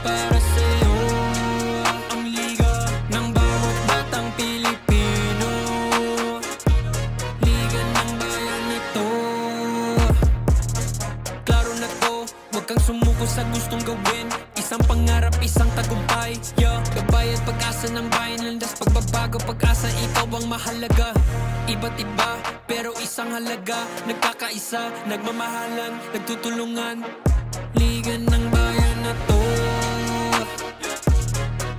para sa'yo. Ang liga ng bawat batang Pilipino, liga ng bayan na to. Klaro na to, huwag kang sumuko sa gustong gawin. Isang pangarap, isang tagumpay, yeah. Gabay at pag-asa ng bayan, landas pagbabago, pag-asa, ikaw ang mahalaga. Iba't iba, pero isang halaga. Nagkakaisa, nagmamahalan, nagtutulungan. Liga ng bayan na to,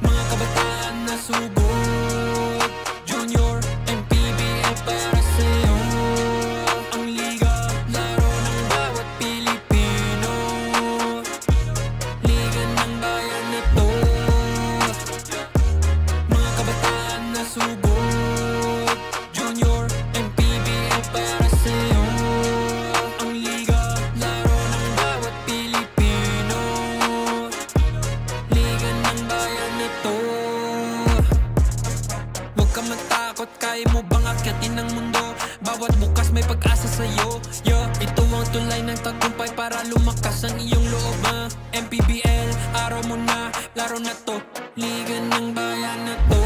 mga kabataan na sugod. Junior, MPBL para sa'yo. Ang liga, laro ng bawat Pilipino. Liga ng bayan na to, mga kabataan na sugod. Junior, MPBL para sa'yo. Ang liga, laro ng bawat Pilipino. Liga ng bayan na to. Huwag ka matakot, kaya mo bang akyatin ang mundo? Bawat bukas may pag-asa sa'yo, yeah. Ito ang tulay ng tagumpay para lumakas ang iyong loob, MPBL, araw mo na, laro na to. Liga ng bayan na to,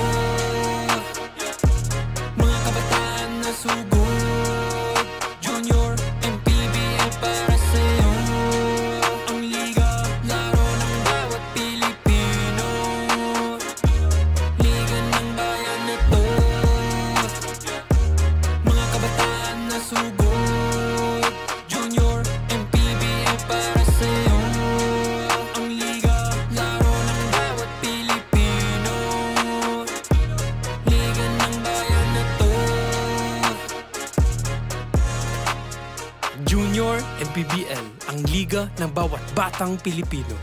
mga kabataan na sugod. Junior, MPBL para sa'yo. Ang liga, laro ng bawat Pilipino. Liga ng bayan na to, mga kabataan na sugod. Junior, MPBL para sa'yo. Ang liga, laro ng bawat Pilipino. Liga ng bayan na to. Junior MPBL, ang liga ng bawat batang Pilipino.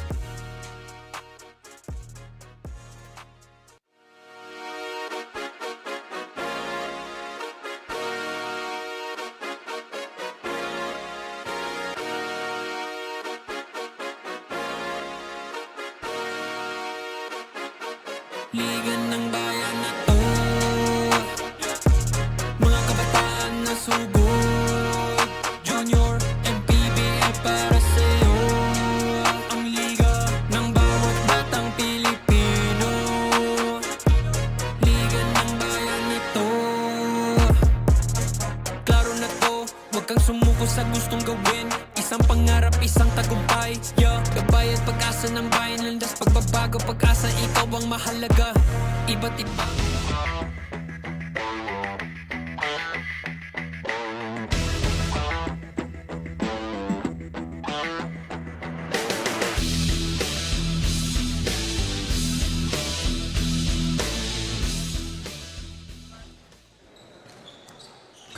Liga ng bayan na to, mga kabataan na sugod. Junior, MPBL para sa'yo. Ang liga ng bawat batang Pilipino. Liga ng bayan na to, klaro na to, huwag kang sumuko sa gustong gawin. Isang pangarap, isang tagumpay, yeah. Gabay at pag-asa ng bayan, landas pagbabago, pag-asa, ikaw ang mahalaga. Iba't iba.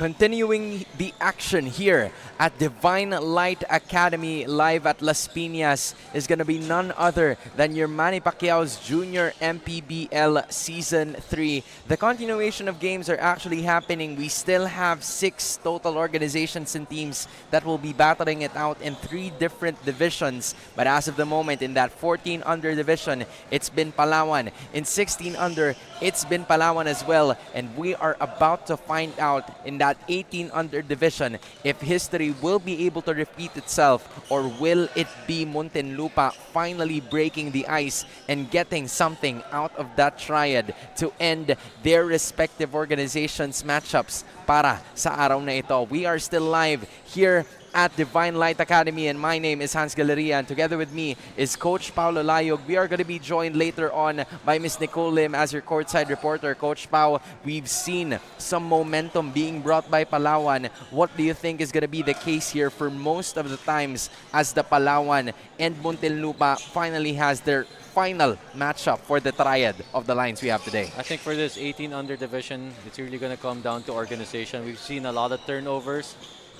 Continuing the action here at Divine Light Academy live at Las Piñas is going to be none other than your Manny Pacquiao's Junior MPBL Season 3. The continuation of games are actually happening. We still have 6 total organizations and teams that will be battling it out in 3 different divisions. But as of the moment, in that 14 under division, it's been Palawan. In 16 under, it's been Palawan as well. And we are about to find out in that 18 under division if history will be able to repeat itself, or will it be Muntinlupa finally breaking the ice and getting something out of that triad to end their respective organizations' matchups para sa araw na ito. We are still live here at Divine Light Academy, and my name is Hans Galeria, and together with me is Coach Paulo Layog. We are going to be joined later on by Miss Nicole Lim as your courtside reporter. Coach Pau, we've seen some momentum being brought by Palawan. What do you think is going to be the case here for most of the times as the Palawan and Muntinlupa finally has their final matchup for the triad of the lines we have today? I think for this 18 under division, it's really going to come down to organization. We've seen a lot of turnovers,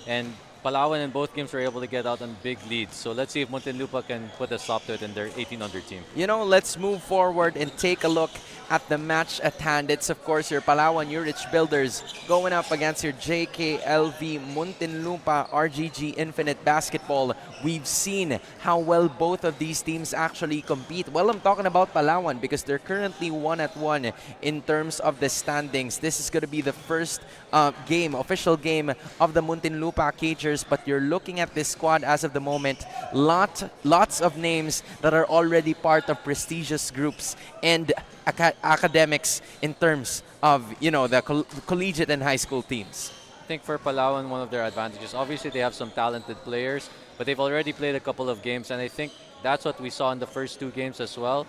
and Palawan in both games were able to get out on big leads. So let's see if Muntinlupa can put a stop to it in their 18 under team. You know, let's move forward and take a look at the match at hand. It's, of course, your Palawan Yurich Builders going up against your JKLV Muntinlupa RGG Infinite Basketball. We've seen how well both of these teams actually compete. Well, I'm talking about Palawan because they're currently 1-1 in terms of the standings. This is going to be the first official game of the Muntinlupa Cagers futures, but you're looking at this squad as of the moment, lots of names that are already part of prestigious groups and academics in terms of, the collegiate and high school teams. I think for Palawan, one of their advantages, obviously they have some talented players, but they've already played a couple of games, and I think that's what we saw in the first 2 games as well.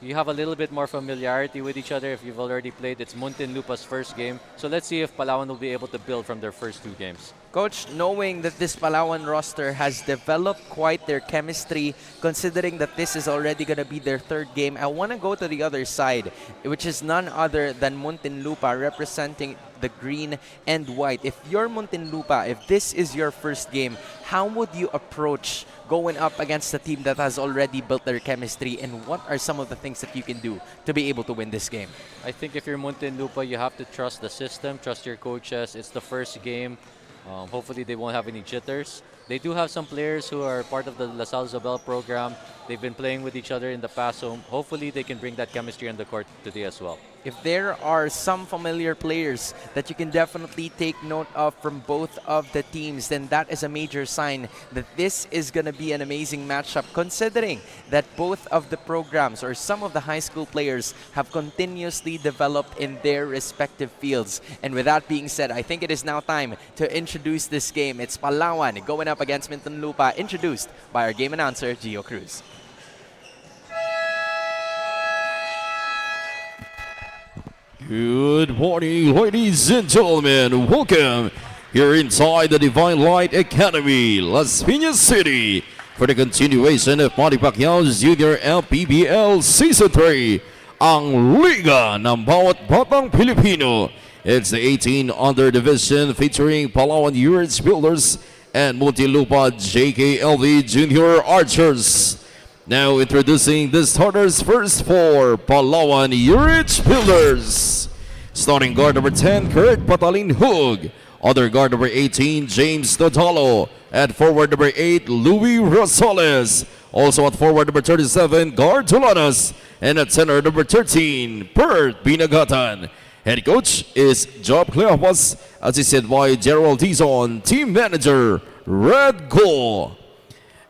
You have a little bit more familiarity with each other if you've already played. It's Muntinlupa's first game, so let's see if Palawan will be able to build from their first 2 games. Coach, knowing that this Palawan roster has developed quite their chemistry, considering that this is already going to be their 3rd game, I want to go to the other side, which is none other than Muntinlupa representing the green and white. If you're Muntinlupa, if this is your first game, how would you approach going up against a team that has already built their chemistry, and what are some of the things that you can do to be able to win this game? I think if you're Muntinlupa, you have to trust the system, trust your coaches. It's the first game. Hopefully they won't have any jitters. They do have some players who are part of the La Salle Isabel program. They've been playing with each other in the past, so hopefully they can bring that chemistry on the court today as well. If there are some familiar players that you can definitely take note of from both of the teams, then that is a major sign that this is going to be an amazing matchup, considering that both of the programs or some of the high school players have continuously developed in their respective fields. And with that being said, I think it is now time to introduce this game. It's Palawan going up against Muntinlupa, introduced by our game announcer, Gio Cruz. Good morning, ladies and gentlemen. Welcome here inside the Divine Light Academy, Las Piñas City, for the continuation of Manny Pacquiao's Junior MPBL Season 3, ang Liga ng Bawat Batang Pilipino. It's the 18 under division featuring Palawan Yurich Builders and Muntinlupa JKLV Junior Archers. Now introducing the starters first for Palawan Yurich Builders. Starting guard number 10, Kurt Patalin Hug. Other guard number 18, James Dodalo. At forward number 8, Louis Rosales. Also at forward number 37, Guard Tulanas. And at center number 13, Bert Binagatan. Head coach is Job Cleopas, assisted by Gerald Dizon, team manager, Red Goal.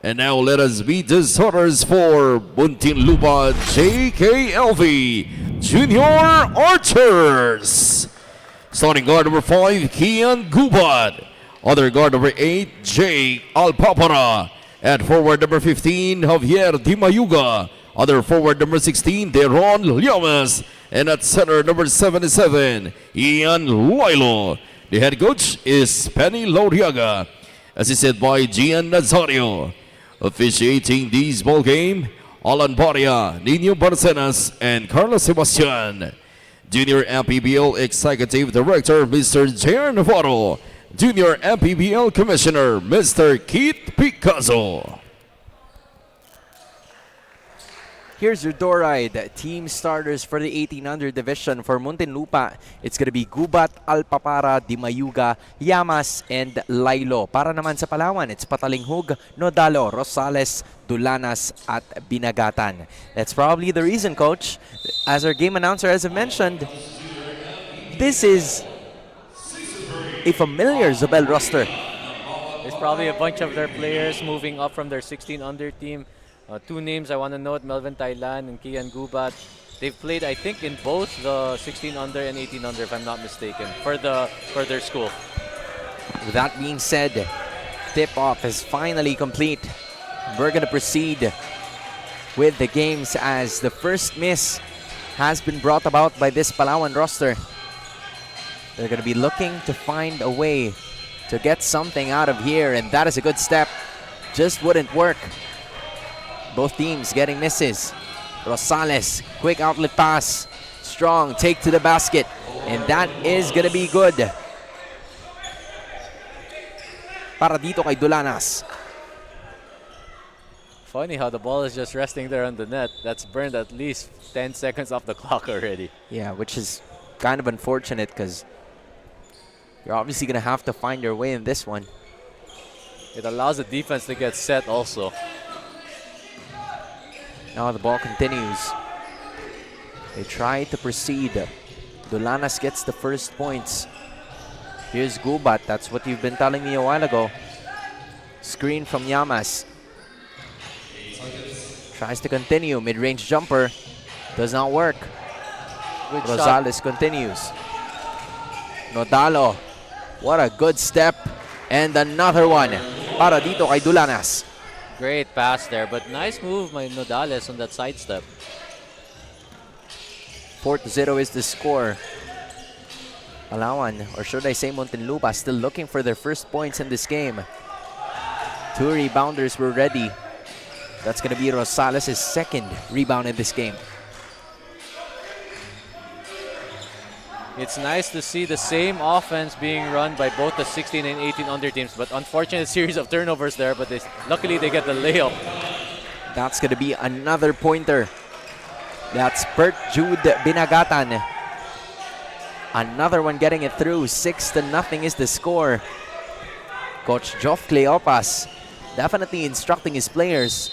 And now let us meet the starters for Muntinlupa JKLV Junior Archers. Starting guard number 5, Kian Gubat. Other guard number 8, Jay Alpapara. At forward number 15, Javier Dimayuga. Other forward number 16, Deron Llamas. And at center number 77, Ian Loilo. The head coach is Penny Loriaga, assisted by Gian Nazario. Officiating this ball game, Alan Baria, Nino Barcenas, and Carlos Sebastian. Junior MPBL Executive Director, Mr. Jair Navarro. Junior MPBL Commissioner, Mr. Keith Picasso. Here's your door ride. Team starters for the 18 under division for Muntinlupa. It's gonna be Gubat, Alpapara, Dimayuga, Llamas, and Lailo. Para naman sa Palawan, it's Patalinghug, Nodalo, Rosales, Dulanas, at Binagatan. That's probably the reason, Coach. As our game announcer has mentioned, this is a familiar Zobel roster. There's probably a bunch of their players moving up from their 16 under team. 2 names I want to note, Melvin Thailand and Kian Gubat. They've played, I think, in both the 16 under and 18 under, if I'm not mistaken, for their school. With that being said, tip-off is finally complete. We're going to proceed with the games as the first miss has been brought about by this Palawan roster. They're going to be looking to find a way to get something out of here, and that is a good step. Just wouldn't work. Both teams getting misses. Rosales, quick outlet pass. Strong take to the basket. And that is gonna be good. Para dito kay Dulanas. Funny how the ball is just resting there on the net. That's burned at least 10 seconds off the clock already. Yeah, which is kind of unfortunate because you're obviously gonna have to find your way in this one. It allows the defense to get set also. Now the ball continues. They try to proceed. Dulanas gets the first points. Here's Gubat. That's what you've been telling me a while ago. Screen from Llamas. Tries to continue. Mid-range jumper. Does not work. Good shot. Rosales continues. Nodalo. What a good step. And another one para dito kay Dulanas. Great pass there, but nice move by Nodales on that sidestep. 4-0 is the score. Palawan, or should I say Muntinlupa, still looking for their first points in this game. 2 rebounders were ready. That's going to be Rosales' second rebound in this game. It's nice to see the same offense being run by both the 16 and 18 under teams, but unfortunate series of turnovers there, but luckily they get the layup. That's going to be another pointer. That's Bert Jude Binagatan. Another one getting it through. 6-0 is the score. Coach Joff Cleopas definitely instructing his players.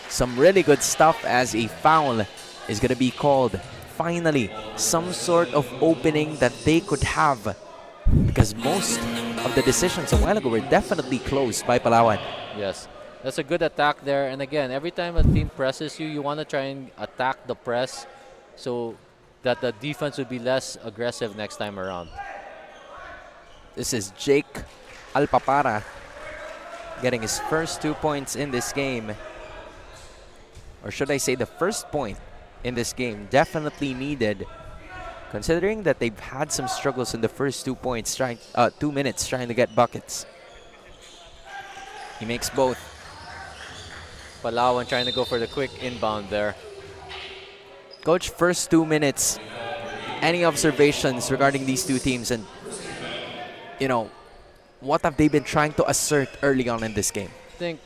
Some really good stuff as a foul is going to be called. Finally, some sort of opening that they could have, because most of the decisions a while ago were definitely closed by Palawan. Yes, that's a good attack there. And again, every time a team presses you, you want to try and attack the press so that the defense would be less aggressive next time around. This is Jake Alpapara getting his first 2 points in this game. Or should I say the first point in this game, definitely needed, considering that they've had some struggles in the first 2 minutes trying to get buckets. He makes both. Palawan trying to go for the quick inbound there. Coach, first 2 minutes, any observations regarding these two teams, and what have they been trying to assert early on in this game? I think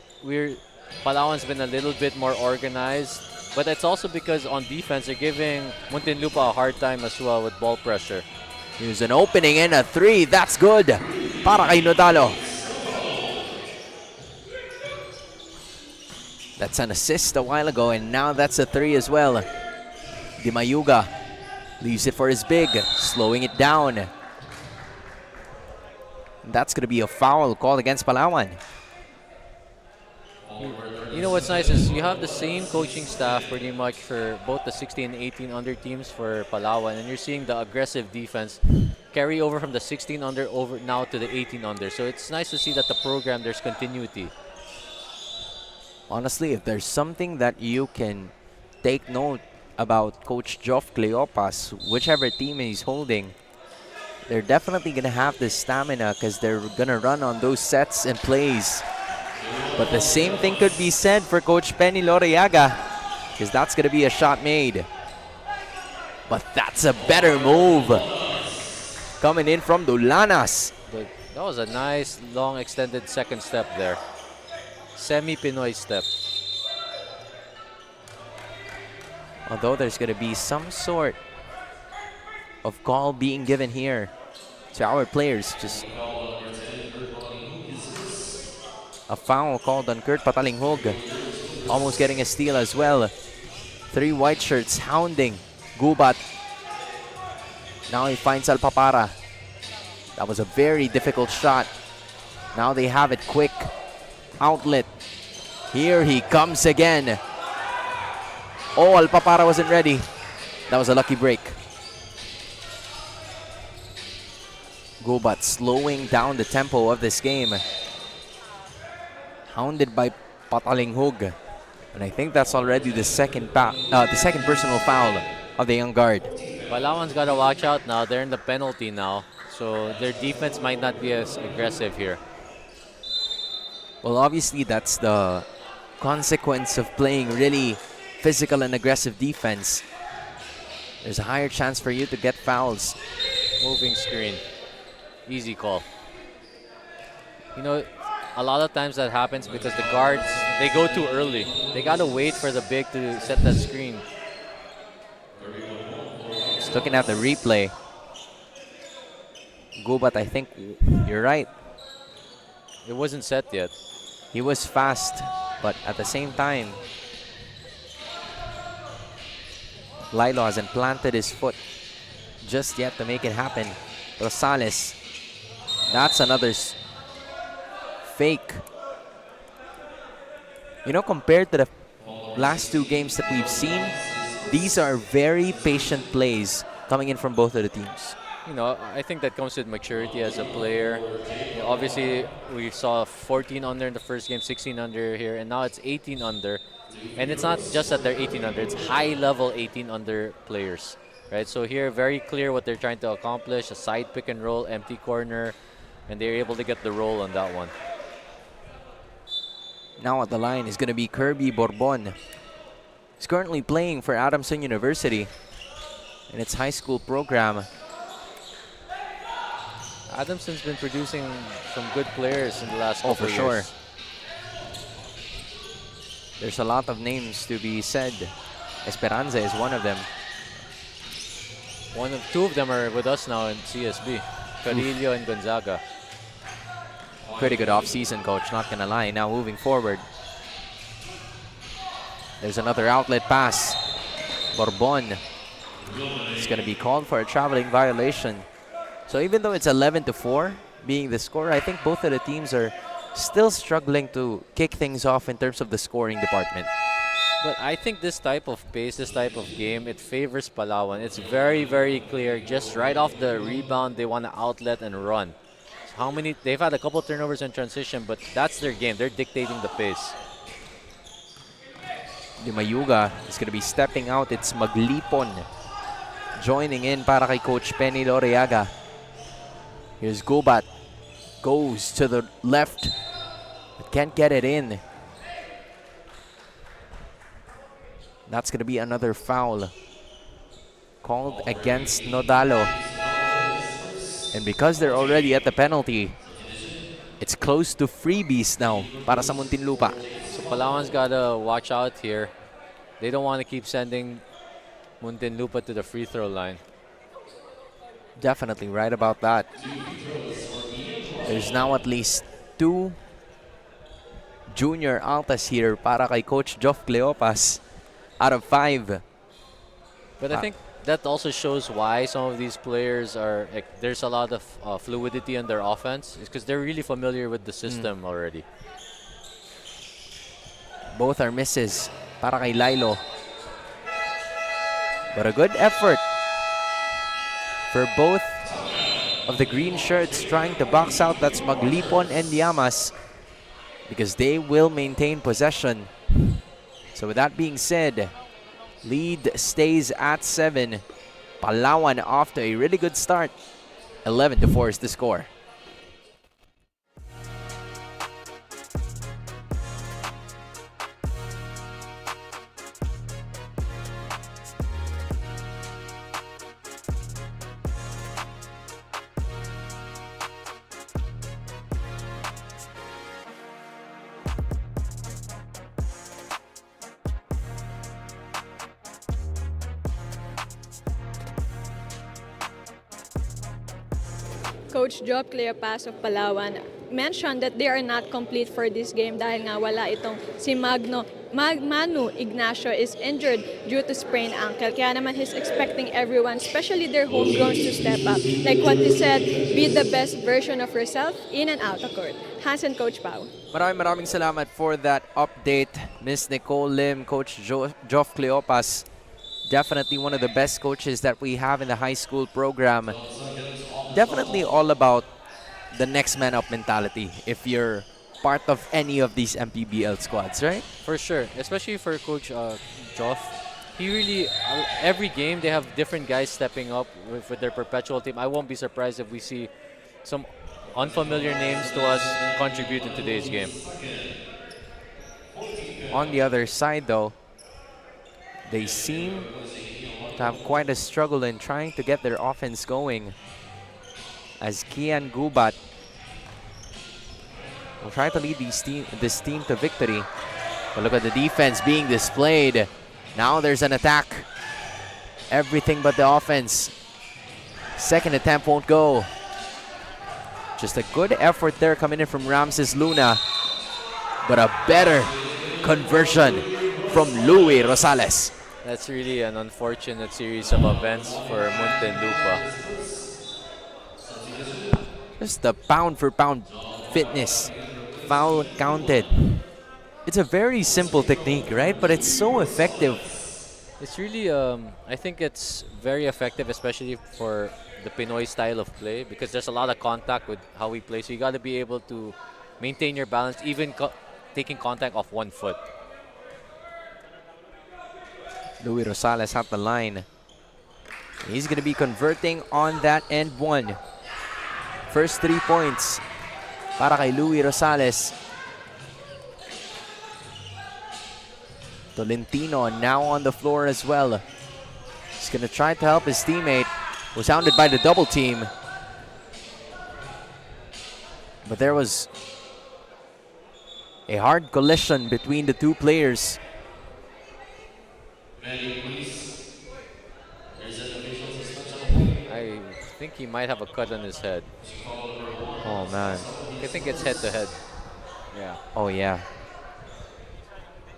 Palawan's been a little bit more organized, but it's also because on defense they're giving Muntinlupa a hard time as well with ball pressure. Here's an opening and a 3. That's good para kay Nodalo. That's an assist a while ago, and now that's a 3 as well. Di Mayuga leaves it for his big, slowing it down. That's going to be a foul called against Palawan. You know what's nice is you have the same coaching staff pretty much for both the 16 and 18 under teams for Palawan, and you're seeing the aggressive defense carry over from the 16 under over now to the 18 under. So it's nice to see that the program, there's continuity. Honestly, if there's something that you can take note about Coach Joff Cleopas, whichever team he's holding, they're definitely going to have the stamina because they're going to run on those sets and plays. But the same thing could be said for Coach Penny Loriaga, because that's going to be a shot made. But that's a better move coming in from Dulanas. But that was a nice, long, extended second step there. Semi-Pinoy step. Although there's going to be some sort of call being given here to our players. Just a foul called on Kurt Patalinghog. Almost getting a steal as well. 3 white shirts hounding Gubat. Now he finds Alpapara. That was a very difficult shot. Now they have it quick. Outlet. Here he comes again. Oh, Alpapara wasn't ready. That was a lucky break. Gubat slowing down the tempo of this game. Hounded by Patalinghog. And I think that's already the second personal foul of the young guard. Palawan's got to watch out now. They're in the penalty now. So their defense might not be as aggressive here. Well, obviously that's the consequence of playing really physical and aggressive defense. There's a higher chance for you to get fouls. Moving screen. Easy call. You know, a lot of times that happens because the guards, they go too early. They got to wait for the big to set that screen. Just looking at the replay. Gubat, I think you're right. It wasn't set yet. He was fast, but at the same time, Lilo hasn't planted his foot just yet to make it happen. Rosales. That's another fake You know, compared to the last two games that we've seen, these are very patient plays coming in from both of the teams. You know, I think that comes with maturity as a player. You know, obviously, we saw 14 under in the first game, 16 under here, and now it's 18 under. And it's not just that they're 18 under, it's high-level 18 under players, right? So here, very clear what they're trying to accomplish, a side pick and roll, empty corner, and they're able to get the roll on that one. Now at the line is going to be Kirby Borbon. He's currently playing for Adamson University in its high school program. Adamson's been producing some good players in the last couple for of sure. years. There's a lot of names to be said. Esperanza is one of them. Two of them are with us now in CSB. Carillo and Gonzaga. Pretty good off-season, coach, not gonna lie. Now moving forward. There's another outlet pass. Borbon is gonna be called for a traveling violation. So even though it's 11-4 being the score, I think both of the teams are still struggling to kick things off in terms of the scoring department. But I think this type of pace, this type of game, it favors Palawan. It's very, very clear. Just right off the rebound, they want to outlet and run. How many? They've had a couple turnovers in transition, but that's their game. They're dictating the pace. Mayuga is going to be stepping out. It's Maglipon joining in para kay Coach Penny Loreaga. Here's Gubat. Goes to the left, but can't get it in. That's going to be another foul called against Nodalo. And because they're already at the penalty, it's close to freebies now para sa Muntinlupa. So Palawan's got to watch out here. They don't want to keep sending Muntinlupa to the free throw line. Definitely right about that. There's now at least 2 junior altas here para kay Coach Joff Cleopas out of 5. But I think that also shows why some of these players are, like, there's a lot of fluidity in their offense. It's because they're really familiar with the system already. Both are misses para kay Lilo. But a good effort for both of the green shirts trying to box out. That's Maglipon and Llamas, because they will maintain possession. So with that being said, lead stays at 7. Palawan off to a really good start. 11-4 is the score. Coach Job Cleopas of Palawan mentioned that they are not complete for this game dahil nga wala itong si Manu Ignacio is injured due to sprained ankle. Kaya naman he's expecting everyone, especially their homegrowns, to step up. Like what he said, be the best version of yourself in and out of court. Hansen, Coach Pao. Maraming salamat for that update, Miss Nicole Lim, Coach Joff Cleopas. Definitely one of the best coaches that we have in the high school program. Definitely all about the next man up mentality if you're part of any of these MPBL squads, right? For sure, especially for Coach Joff. He really, every game they have different guys stepping up with their perpetual team. I won't be surprised if we see some unfamiliar names to us contribute in today's game. On the other side though, they seem to have quite a struggle in trying to get their offense going, as Kian Gubat will try to lead this team to victory. But look at the defense being displayed. Now there's an attack. Everything but the offense. Second attempt won't go. Just a good effort there coming in from Ramses Luna. But a better conversion from Louis Rosales. That's really an unfortunate series of events for Muntinlupa. Just the pound-for-pound fitness. Foul counted. It's a very simple technique, right? But it's so effective. It's really, I think it's very effective, especially for the Pinoy style of play, because there's a lot of contact with how we play. So you got to be able to maintain your balance, even taking contact off one foot. Louis Rosales at the line. He's going to be converting on that end one. First 3 points para kay Louis Rosales. Tolentino now on the floor as well. He's going to try to help his teammate, who's hounded by the double team. But there was a hard collision between the two players. I think he might have a cut on his head. Oh, man. I think it's head to head. Yeah. Oh, yeah.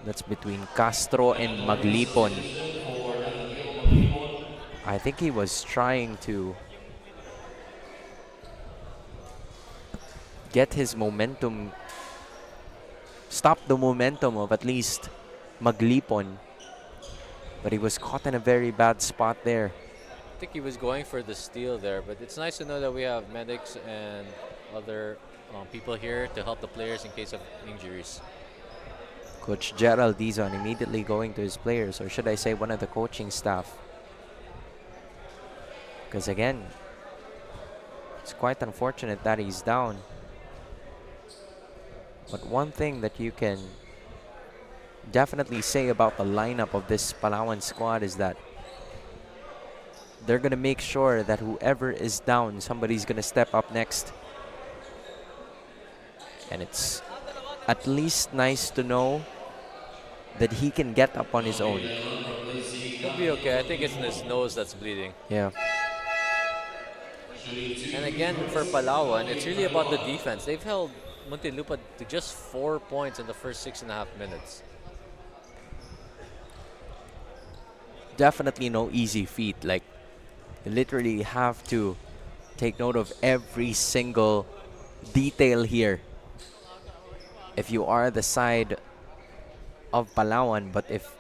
That's between Castro and Maglipon. I think he was trying to get his momentum, stop the momentum of at least Maglipon. But he was caught in a very bad spot there. I think he was going for the steal there, but it's nice to know that we have medics and other people here to help the players in case of injuries. Coach Gerald Dizon immediately going to his players, or should I say one of the coaching staff. Because again, it's quite unfortunate that he's down. But one thing that you can definitely say about the lineup of this Palawan squad is that they're going to make sure that whoever is down, somebody's going to step up next. And it's at least nice to know that he can get up on his own. He'll be okay. I think it's in his nose that's bleeding. Yeah. And again, for Palawan, it's really about the defense. They've held Muntinlupa to just 4 points in the first 6.5 minutes. Definitely no easy feat. Like, you literally have to take note of every single detail here if you are the side of Palawan. But if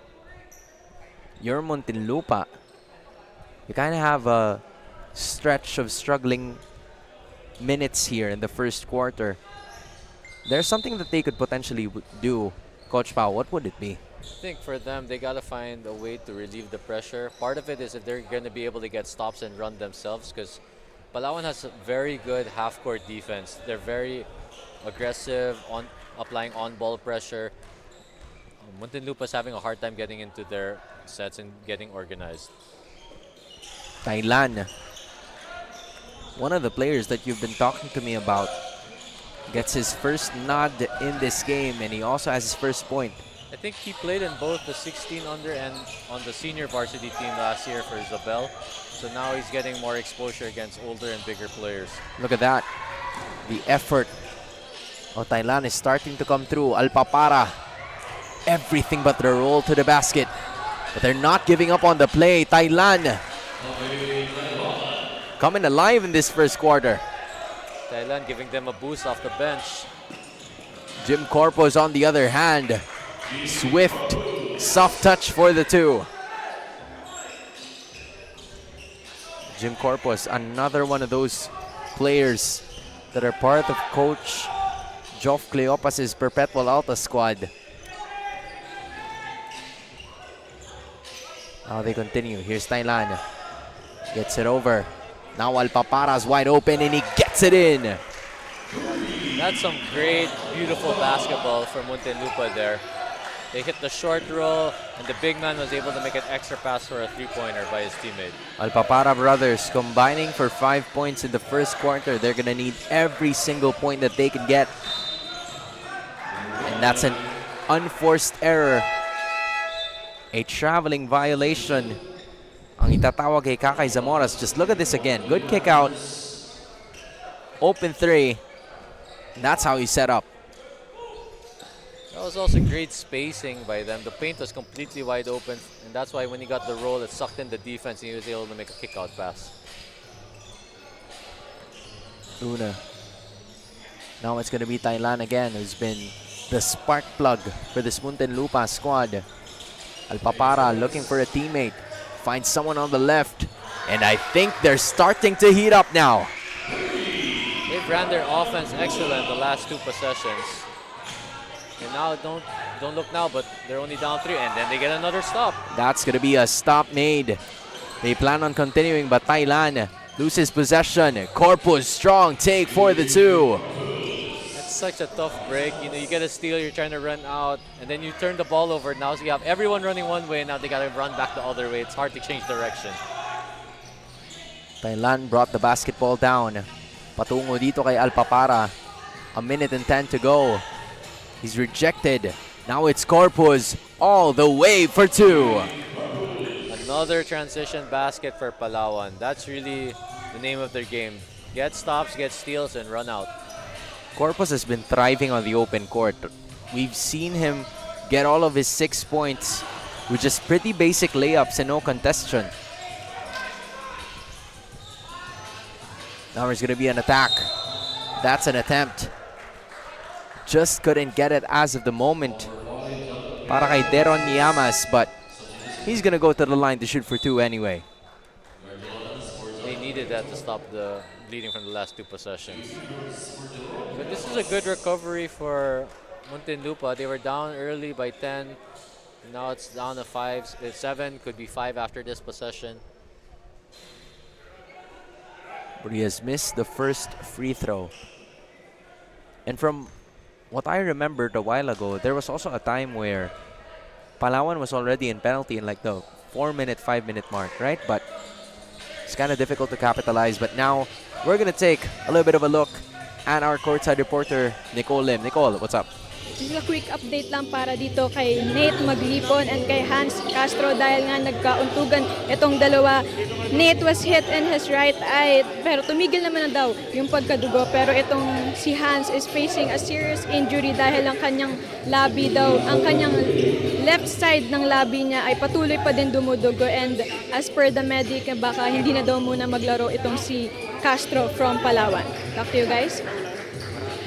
you're Muntinlupa, you kind of have a stretch of struggling minutes here in the first quarter. There's something that they could potentially do. Coach Pao, what would it be? I think for them, they got to find a way to relieve the pressure. Part of it is if they're going to be able to get stops and run themselves, because Palawan has a very good half-court defense. They're very aggressive, applying on-ball pressure. Muntinlupa's having a hard time getting into their sets and getting organized. Thailand, one of the players that you've been talking to me about, gets his first nod in this game, and he also has his first point. I think he played in both the 16 under and on the senior varsity team last year for Isabel. So now he's getting more exposure against older and bigger players. Look at that. The effort of Thailand is starting to come through. Alpapara, everything but the roll to the basket. But they're not giving up on the play. Thailand coming alive in this first quarter. Thailand giving them a boost off the bench. Jim Corpus on the other hand. Swift, soft touch for the two. Jim Corpus, another one of those players that are part of Coach Joff Cleopas' Perpetual Alta squad. Now they continue. Here's Thailand. Gets it over. Now Alpapara's wide open and he gets it in. That's some great, beautiful basketball from Muntinlupa there. They hit the short roll, and the big man was able to make an extra pass for a three-pointer by his teammate. Alpapara brothers combining for 5 points in the first quarter. They're going to need every single point that they can get. And that's an unforced error. A traveling violation. Ang itatawag kay Kakay Zamoras. Just look at this again. Good kick out. Open three. And that's how he set up. That was also great spacing by them. The paint was completely wide open, and that's why when he got the roll, it sucked in the defense, and he was able to make a kick-out pass. Una. Now it's going to be Thailand again, who's been the spark plug for this Muntinlupa squad. Alpapara looking for a teammate. Finds someone on the left. And I think they're starting to heat up now. They've ran their offense excellent the last 2 possessions. And now don't look now, but they're only down 3, and then they get another stop. That's gonna be a stop made. They plan on continuing, but Thailand loses possession. Corpus, strong take for the 2. It's such a tough break. You know, you get a steal, you're trying to run out, and then you turn the ball over. Now so you have everyone running one way, now they gotta run back the other way. It's hard to change direction. Thailand brought the basketball down. Patungo dito kay Alpapara. 1:10 to go. He's rejected. Now it's Corpus all the way for 2. Another transition basket for Palawan. That's really the name of their game. Get stops, get steals, and run out. Corpus has been thriving on the open court. We've seen him get all of his 6 points with just pretty basic layups and no contestation. Now there's going to be an attack. That's an attempt. Just couldn't get it as of the moment. Para kay Deron Niamas, but he's going to go to the line to shoot for 2 anyway. They needed that to stop the bleeding from the last 2 possessions. But this is a good recovery for Muntinlupa. They were down early by 10. Now it's down to 5. It's 7, could be 5 after this possession. But he has missed the first free throw. And from what I remembered a while ago, there was also a time where Palawan was already in penalty in like the 4-minute, 5-minute mark, right? But it's kind of difficult to capitalize. But now we're going to take a little bit of a look at our courtside reporter, Nicole Lim. Nicole, what's up? Just a quick update lang para dito kay Nate Maglipon and kay Hans Castro dahil nga nagkauntugan itong dalawa. Nate was hit in his right eye pero tumigil naman na daw yung pagkadugo. Pero itong si Hans is facing a serious injury dahil ang kanyang labi daw, ang kanyang left side ng labi niya ay patuloy pa din dumudugo. And as per the medic, baka hindi na daw muna maglaro itong si Castro from Palawan. Back to you guys.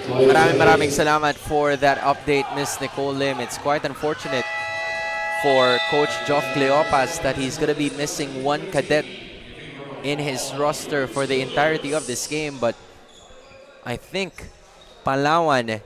Maraming salamat for that update, Miss Nicole Lim. It's quite unfortunate for Coach Joff Cleopas that he's going to be missing 1 cadet in his roster for the entirety of this game. But I think Palawan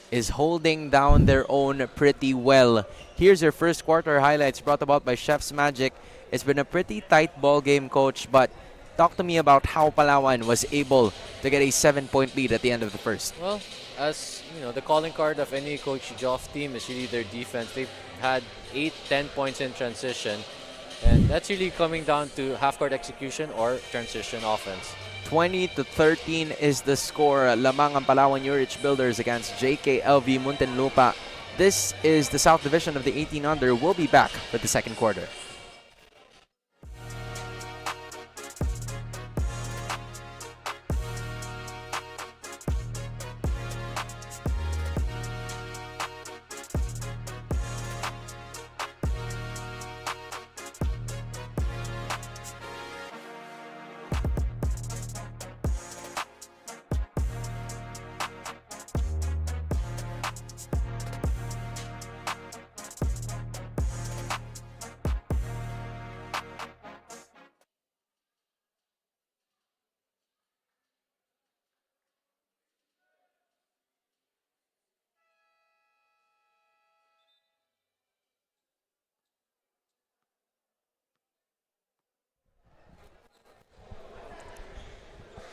is holding down their own pretty well. Here's your first quarter highlights brought about by Chef's Magic. It's been a pretty tight ball game, Coach, but talk to me about how Palawan was able to get a 7-point lead at the end of the first. Well, as you know, the calling card of any Coach Joff team is really their defense. They've had 8-10 points in transition, and that's really coming down to half-court execution or transition offense. 20-13 is the score. Lamang ang Palawan Yurich Builders against JKLV Muntinlupa. This is the South Division of the 18 under. We'll be back for the second quarter.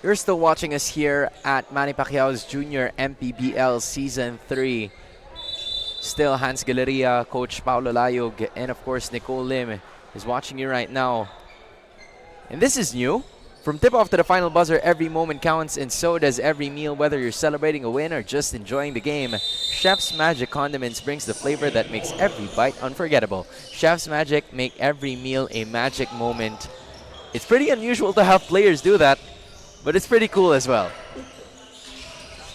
You're still watching us here at Manny Pacquiao's Junior MPBL Season 3. Still Hans Galeria, Coach Paulo Layog, and of course Nicole Lim is watching you right now. And this is new. From tip-off to the final buzzer, every moment counts, and so does every meal, whether you're celebrating a win or just enjoying the game. Chef's Magic Condiments brings the flavor that makes every bite unforgettable. Chef's Magic make every meal a magic moment. It's pretty unusual to have players do that, but it's pretty cool as well.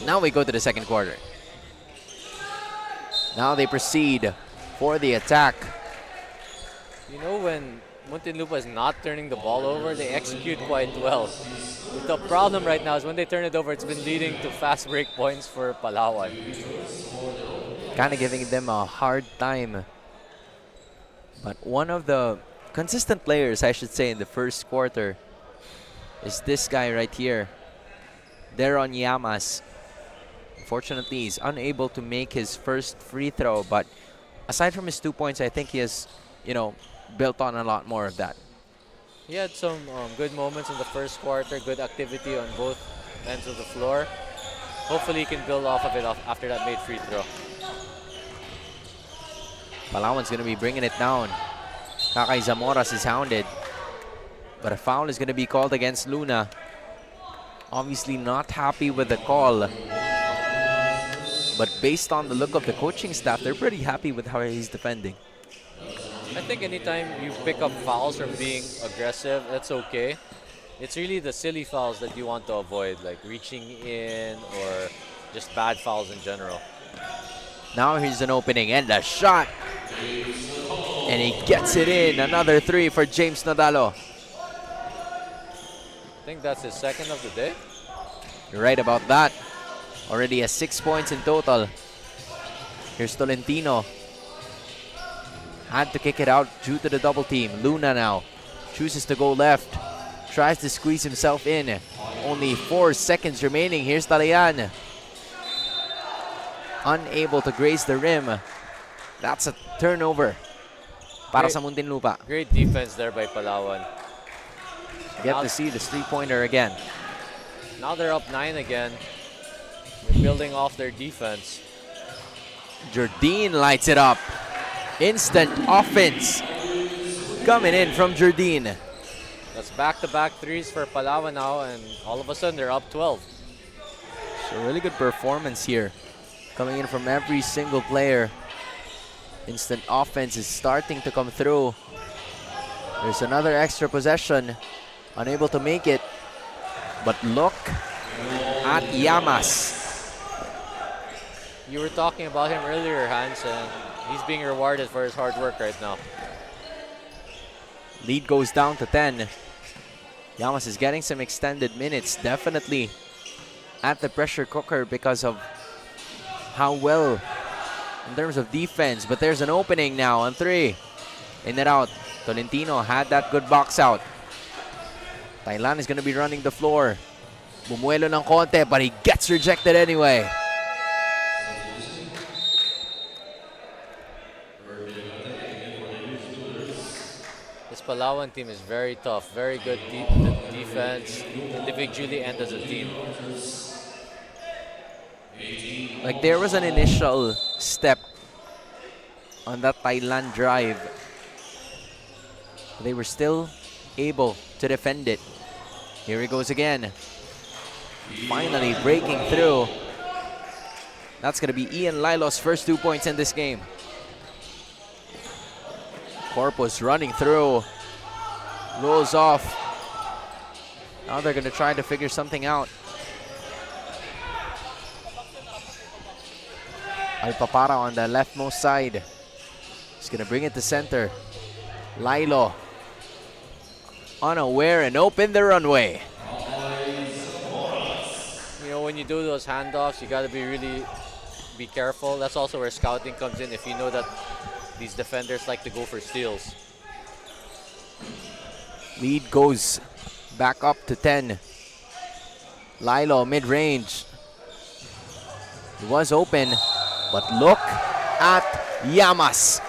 Now we go to the second quarter. Now they proceed for the attack. You know, when Muntinlupa is not turning the ball over, they execute quite well. The problem right now is when they turn it over, it's been leading to fast break points for Palawan. kind of giving them a hard time. But one of the consistent players, I should say, in the first quarter is this guy right here, Deron Llamas. Unfortunately, he's unable to make his first free throw, but aside from his 2 points, I think he has, built on a lot more of that. He had some good moments in the first quarter, good activity on both ends of the floor. Hopefully he can build off of it after that made free throw. Palawan's going to be bringing it down. Kakay Zamoras is hounded, but a foul is going to be called against Luna. Obviously not happy with the call, but based on the look of the coaching staff, they're pretty happy with how he's defending. I think anytime you pick up fouls from being aggressive, that's okay. It's really the silly fouls that you want to avoid, like reaching in or just bad fouls in general. Now here's an opening and a shot. And he gets it in. Another 3 for James Nodalo. I think that's his second of the day. You're right about that. Already has 6 points in total. Here's Tolentino. Had to kick it out due to the double team. Luna now chooses to go left. Tries to squeeze himself in. Only 4 seconds remaining. Here's Talayan. Unable to graze the rim. That's a turnover para sa Muntinlupa. Great defense there by Palawan. Get to see the 3-pointer again. Now they're up 9 again. They're building off their defense. Jardine lights it up. Instant offense coming in from Jardine. That's back-to-back threes for Palawan now, and all of a sudden they're up 12. So really good performance here, coming in from every single player. Instant offense is starting to come through. There's another extra possession. Unable to make it. But look at Llamas. You were talking about him earlier, Hans, and he's being rewarded for his hard work right now. Lead goes down to 10. Llamas is getting some extended minutes. Definitely at the pressure cooker because of how well in terms of defense. But there's an opening now on 3. In and out. Tolentino had that good box out. Thailand is going to be running the floor. Bumuelo ng konti, but he gets rejected anyway. This Palawan team is very tough, very good defense, individually and as a team. Like there was an initial step on that Thailand drive. They were still able to defend it. Here he goes again. Finally breaking through. That's going to be Ian Lilo's first 2 points in this game. Corpus running through. Rolls off. Now they're going to try to figure something out. Alpapara on the leftmost side. He's going to bring it to center. Lilo. Unaware and open the runway. You know, when you do those handoffs, you got to be careful. That's also where scouting comes in. If you know that these defenders like to go for steals. Lead goes back up to 10. Lilo mid-range. It was open, but look at Llamas.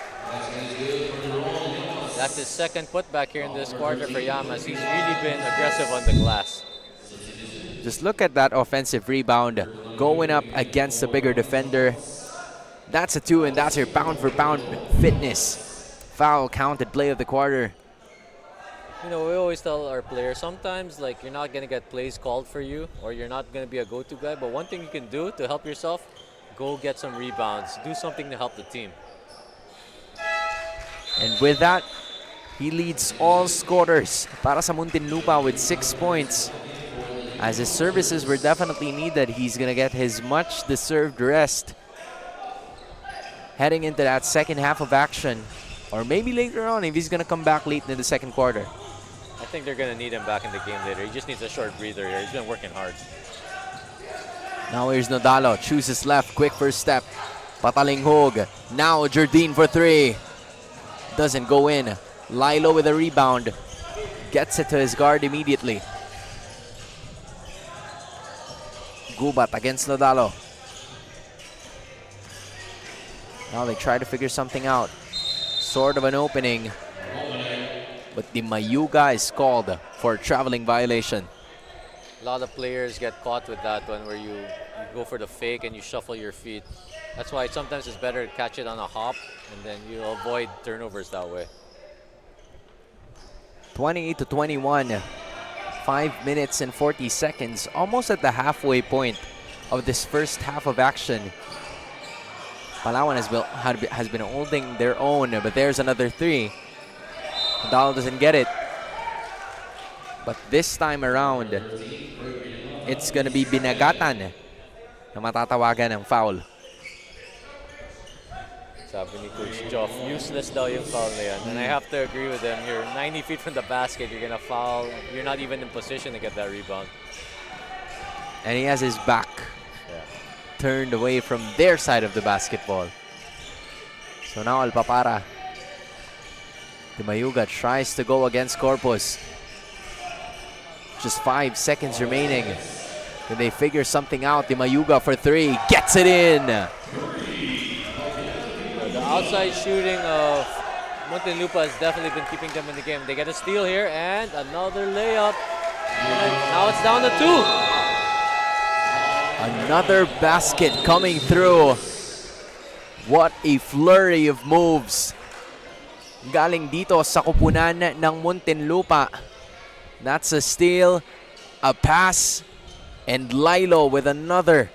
That's his second putback here in this quarter for Llamas. He's really been aggressive on the glass. Just look at that offensive rebound going up against a bigger defender. That's a 2, and that's your pound-for-pound fitness. Foul counted play of the quarter. You know, we always tell our players, sometimes like you're not going to get plays called for you or you're not going to be a go-to guy, but one thing you can do to help yourself, go get some rebounds. Do something to help the team. And with that, he leads all scorers para sa Muntinlupa with 6 points. As his services were definitely needed, he's going to get his much-deserved rest heading into that second half of action. Or maybe later on if he's going to come back late in the second quarter. I think they're going to need him back in the game later. He just needs a short breather here. He's been working hard. Now here's Nodalo. Chooses left. Quick first step. Patalinghog. Now Jardine for three. Doesn't go in. Lilo with a rebound. Gets it to his guard immediately. Gubat against Nodalo. Now they try to figure something out. Sort of an opening. But the Mayuga is called for a traveling violation. A lot of players get caught with that one where you go for the fake and you shuffle your feet. That's why sometimes it's better to catch it on a hop and then you avoid turnovers that way. 28-21. 5 minutes and 40 seconds. Almost at the halfway point of this first half of action. Palawan has been holding their own, but there's another three. Dal doesn't get it. But this time around, it's gonna be Binagatan na matatawagan ng foul. Sabi ni Coach Joff, useless daw yung foul na yan. And I have to agree with him. You're 90 feet from the basket, you're gonna foul. You're not even in position to get that rebound. And he has his back turned away from their side of the basketball. So now Alpapara. The Mayuga tries to go against Corpus. Just 5 seconds remaining. Can they figure something out? The Mayuga for three. Gets it in. The outside shooting of Muntinlupa has definitely been keeping them in the game. They get a steal here and another layup. And now it's down to two. Another basket coming through. What a flurry of moves. Galing dito sa kupunan ng Muntinlupa. That's a steal, a pass, and Lilo with another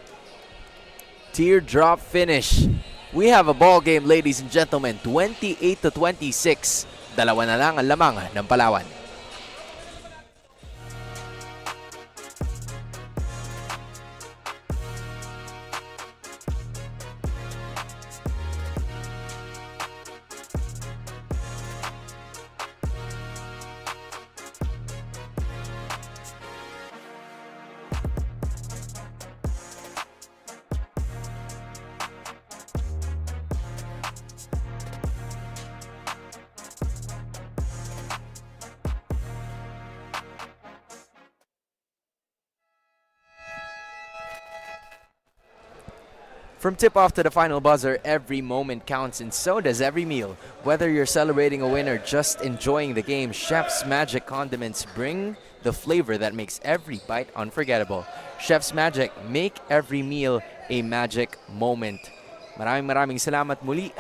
teardrop finish. We have a ball game, ladies and gentlemen. 28-26. Dalawa na lang ang lamang ng Palawan. From tip-off to the final buzzer, every moment counts, and so does every meal. Whether you're celebrating a win or just enjoying the game, Chef's Magic condiments bring the flavor that makes every bite unforgettable. Chef's Magic, make every meal a magic moment. Maraming salamat muli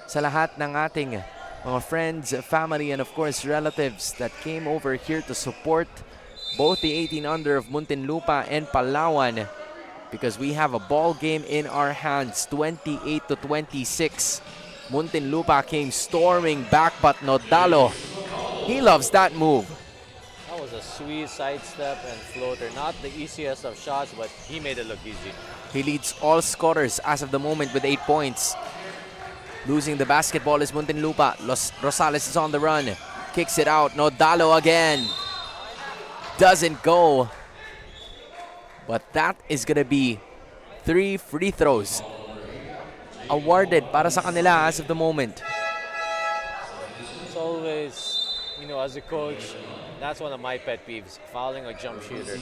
sa lahat ng ating mga friends, family, and of course relatives that came over here to support both the 18 under of Muntinlupa and Palawan. Because we have a ball game in our hands, 28-26. Muntinlupa came storming back, but Nodalo, he loves that move. That was a sweet sidestep and floater. Not the easiest of shots, but he made it look easy. He leads all scorers as of the moment with 8 points. Losing the basketball is Muntinlupa. Rosales is on the run. Kicks it out. Nodalo again. Doesn't go. But that is gonna be 3 free throws awarded para sa kanila as of the moment. It's always, as a coach, that's one of my pet peeves, fouling a jump shooter.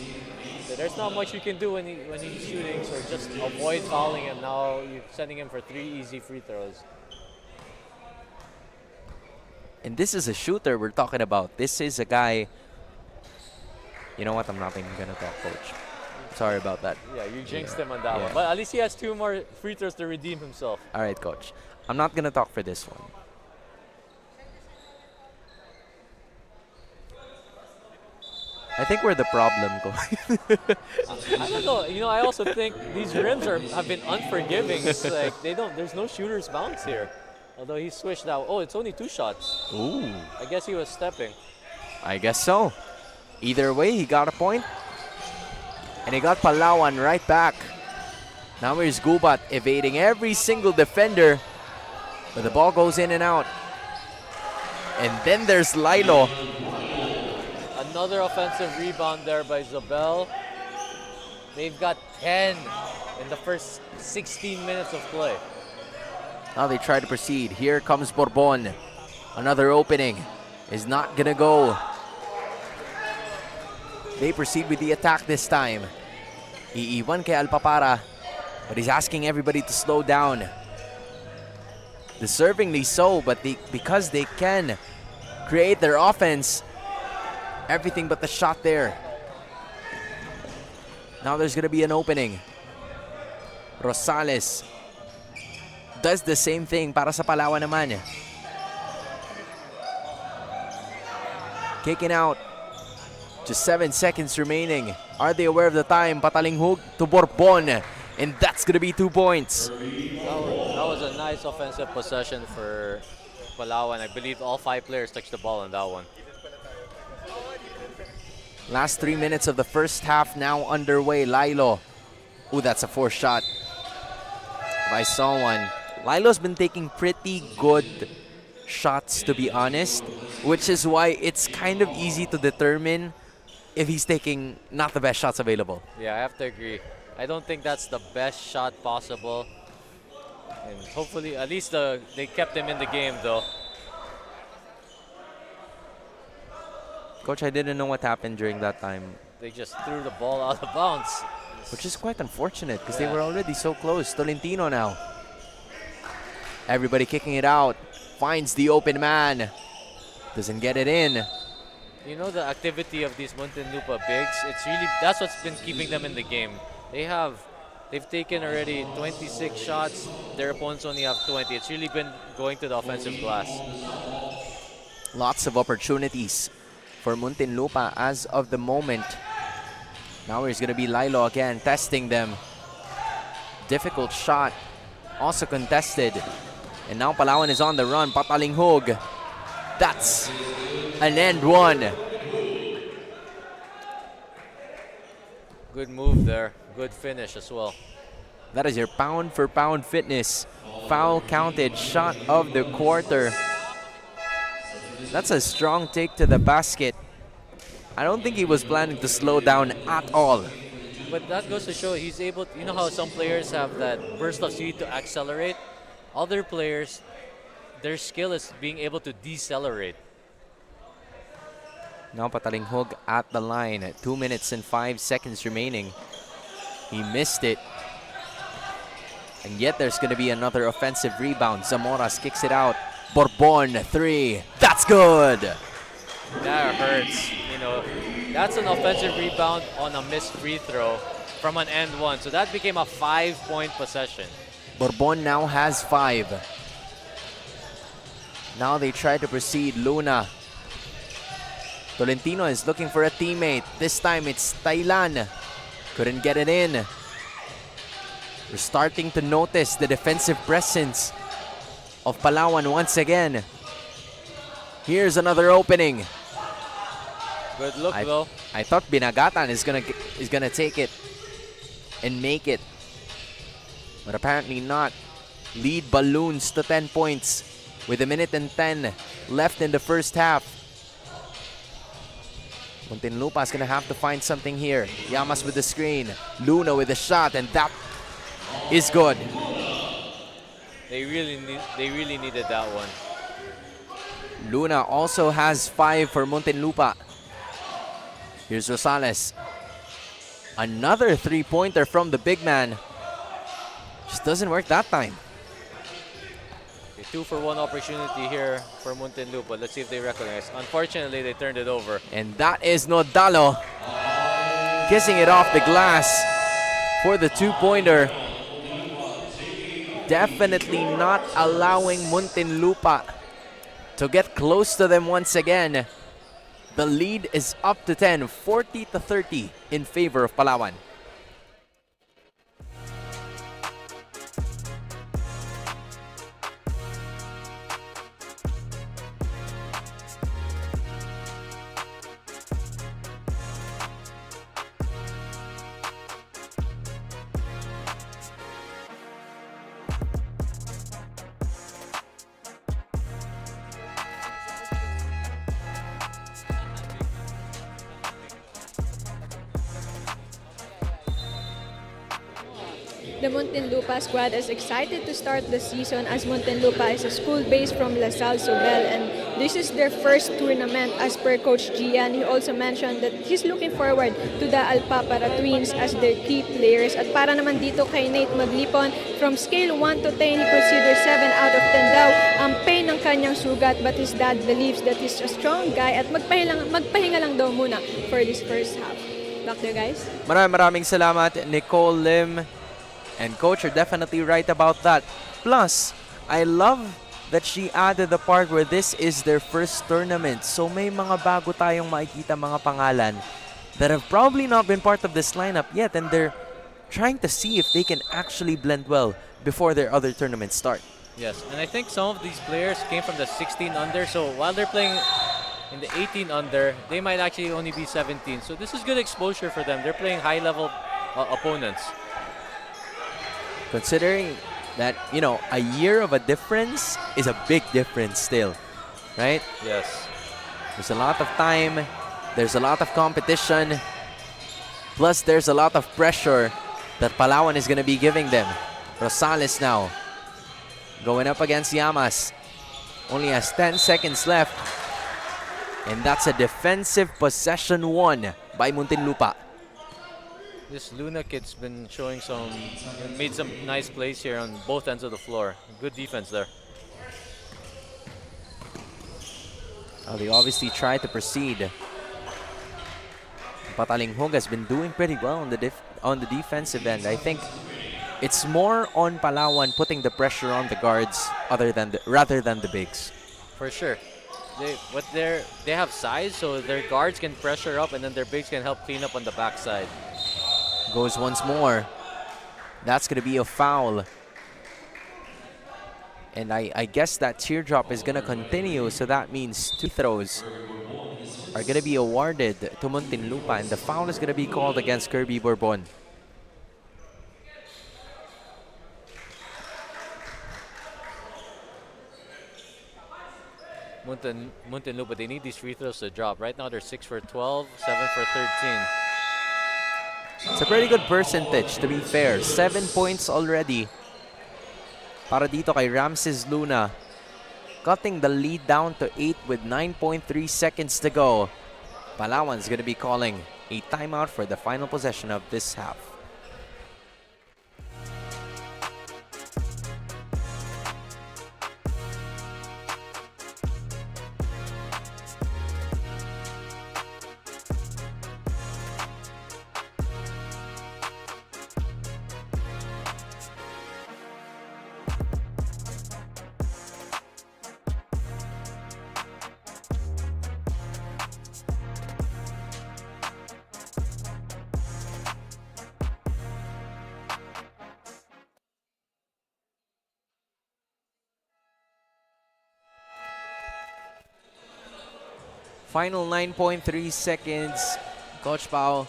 So there's not much you can do when he's shooting, so just avoid fouling him. Now you're sending him for 3 easy free throws. And this is a shooter we're talking about. This is a guy, you know what, I'm not even gonna talk, coach. Sorry about that. Yeah, you jinxed him on that one. But at least he has 2 more free throws to redeem himself. All right, coach. I'm not gonna talk for this one. I think we're the problem, coach. I don't know. I also think these rims have been unforgiving. It's like there's no shooter's bounce here. Although he switched out. Oh, it's only 2 shots. Ooh. I guess he was stepping. I guess so. Either way, he got a point. And he got Palawan right back. Now here's Gubat evading every single defender. But the ball goes in and out. And then there's Lilo. Another offensive rebound there by Zobel. They've got 10 in the first 16 minutes of play. Now they try to proceed. Here comes Bourbon. Another opening is not gonna go. They proceed with the attack this time. Iiwan kay Alpapara, but he's asking everybody to slow down. Deservingly so, but because they can create their offense, everything but the shot there. Now there's gonna be an opening. Rosales does the same thing para sa Palawan naman. Kicking out. Just 7 seconds remaining. Are they aware of the time? Patalinghug to Bourbon. And that's going to be 2 points. That was a nice offensive possession for Palawan. I believe all 5 players touched the ball on that one. Last 3 minutes of the first half now underway. Lilo. Ooh, that's a forced shot. If I saw one. Lilo's been taking pretty good shots, to be honest, which is why it's kind of easy to determine if he's taking not the best shots available. Yeah, I have to agree. I don't think that's the best shot possible. And hopefully, at least they kept him in the game, though. Coach, I didn't know what happened during that time. They just threw the ball out of bounds. Which is quite unfortunate because they were already so close. Tolentino now. Everybody kicking it out. Finds the open man. Doesn't get it in. You know, the activity of these Muntinlupa bigs, that's what's been keeping them in the game. They've taken already 26 shots. Their opponents only have 20. It's really been going to the offensive glass. Lots of opportunities for Muntinlupa as of the moment. Now here's going to be Lilo again, testing them. Difficult shot. Also contested. And now Palawan is on the run. Patalinghug. That's an end one. Good move there. Good finish as well. That is your pound for pound fitness. Foul counted shot of the quarter. That's a strong take to the basket. I don't think he was planning to slow down at all. But that goes to show he's able to, you know how some players have that burst of speed to accelerate? Other players, their skill is being able to decelerate. Now Patalinghug at the line. 2 minutes and 5 seconds remaining. He missed it. And yet there's going to be another offensive rebound. Zamoras kicks it out. Bourbon, 3. That's good. That hurts. You know, that's an offensive rebound on a missed free throw from an end one. So that became a 5-point possession. Bourbon now has 5. Now they try to proceed. Luna. Tolentino is looking for a teammate. This time it's Thailand. Couldn't get it in. We're starting to notice the defensive presence of Palawan once again. Here's another opening. Good look though. I thought Binagatan is gonna take it and make it, but apparently not. Lead balloons to 10 points with 1 minute and 10 left in the first half. Muntinlupa is gonna have to find something here. Llamas with the screen. Luna with the shot, and that is good. They really needed that one. Luna also has 5 for Muntinlupa. Here's Rosales. Another 3-pointer from the big man. Just doesn't work that time. A 2-for-1 opportunity here for Muntinlupa. Let's see if they recognize. Unfortunately, they turned it over. And that is Nodalo kissing it off the glass for the 2-pointer. Definitely not allowing Muntinlupa to get close to them once again. The lead is up to 10, 40-30 in favor of Palawan. The Muntinlupa squad is excited to start the season as Muntinlupa is a school based from La Salle, Sobel, and this is their first tournament as per Coach Gian. He also mentioned that he's looking forward to the Alpapara twins as their key players. At para naman dito kay Nate Maglipon, from scale 1 to 10, he considers 7 out of 10 daw ang pain ng kanyang sugat, but his dad believes that he's a strong guy at magpahinga lang daw muna for this first half. Back to you guys. Maraming salamat, Nicole Lim. And Coach are definitely right about that. Plus, I love that she added the part where this is their first tournament. So may mga bago tayong makikita mga pangalan that have probably not been part of this lineup yet, and they're trying to see if they can actually blend well before their other tournaments start. Yes, and I think some of these players came from the 16 under, so while they're playing in the 18 under, they might actually only be 17. So this is good exposure for them. They're playing high-level opponents. Considering that, you know, a year of a difference is a big difference still, right? Yes. There's a lot of time, there's a lot of competition, plus there's a lot of pressure that Palawan is going to be giving them. Rosales now going up against Llamas. Only has 10 seconds left. And that's a defensive possession won by Muntinlupa. This Luna kid's been showing made some nice plays here on both ends of the floor. Good defense there. Oh, they obviously tried to proceed. Patalinghog has been doing pretty well on the defensive end. I think it's more on Palawan putting the pressure on the guards rather than the bigs. For sure. They have size, so their guards can pressure up and then their bigs can help clean up on the backside. Goes once more. That's going to be a foul. And I guess that teardrop is going to continue, so that means 2 throws are going to be awarded to Muntinlupa, and the foul is going to be called against Kirby Bourbon. Muntinlupa, they need these free throws to drop. Right now they're 6 for 12, 7 for 13. It's a pretty good percentage, to be fair. 7 points already para dito kay Ramses Luna. Cutting the lead down to 8 with 9.3 seconds to go. Palawan's going to be calling a timeout for the final possession of this half. Final 9.3 seconds. Coach Pao,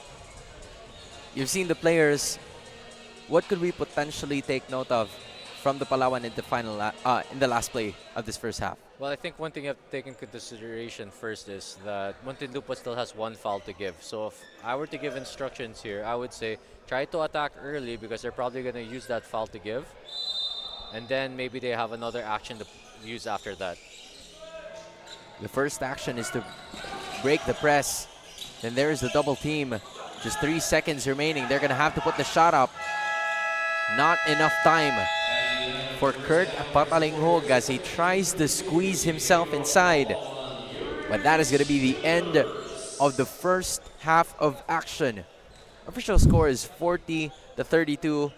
you've seen the players. What could we potentially take note of from the Palawan in the last play of this first half? Well, I think one thing you have to take into consideration first is that Muntinlupa still has 1 foul to give. So if I were to give instructions here, I would say try to attack early because they're probably going to use that foul to give. And then maybe they have another action to use after that. The first action is to break the press. Then there's the double team. Just 3 seconds remaining. They're going to have to put the shot up. Not enough time for Kurt Patalinghog as he tries to squeeze himself inside. But that is going to be the end of the first half of action. Official score is 40-32.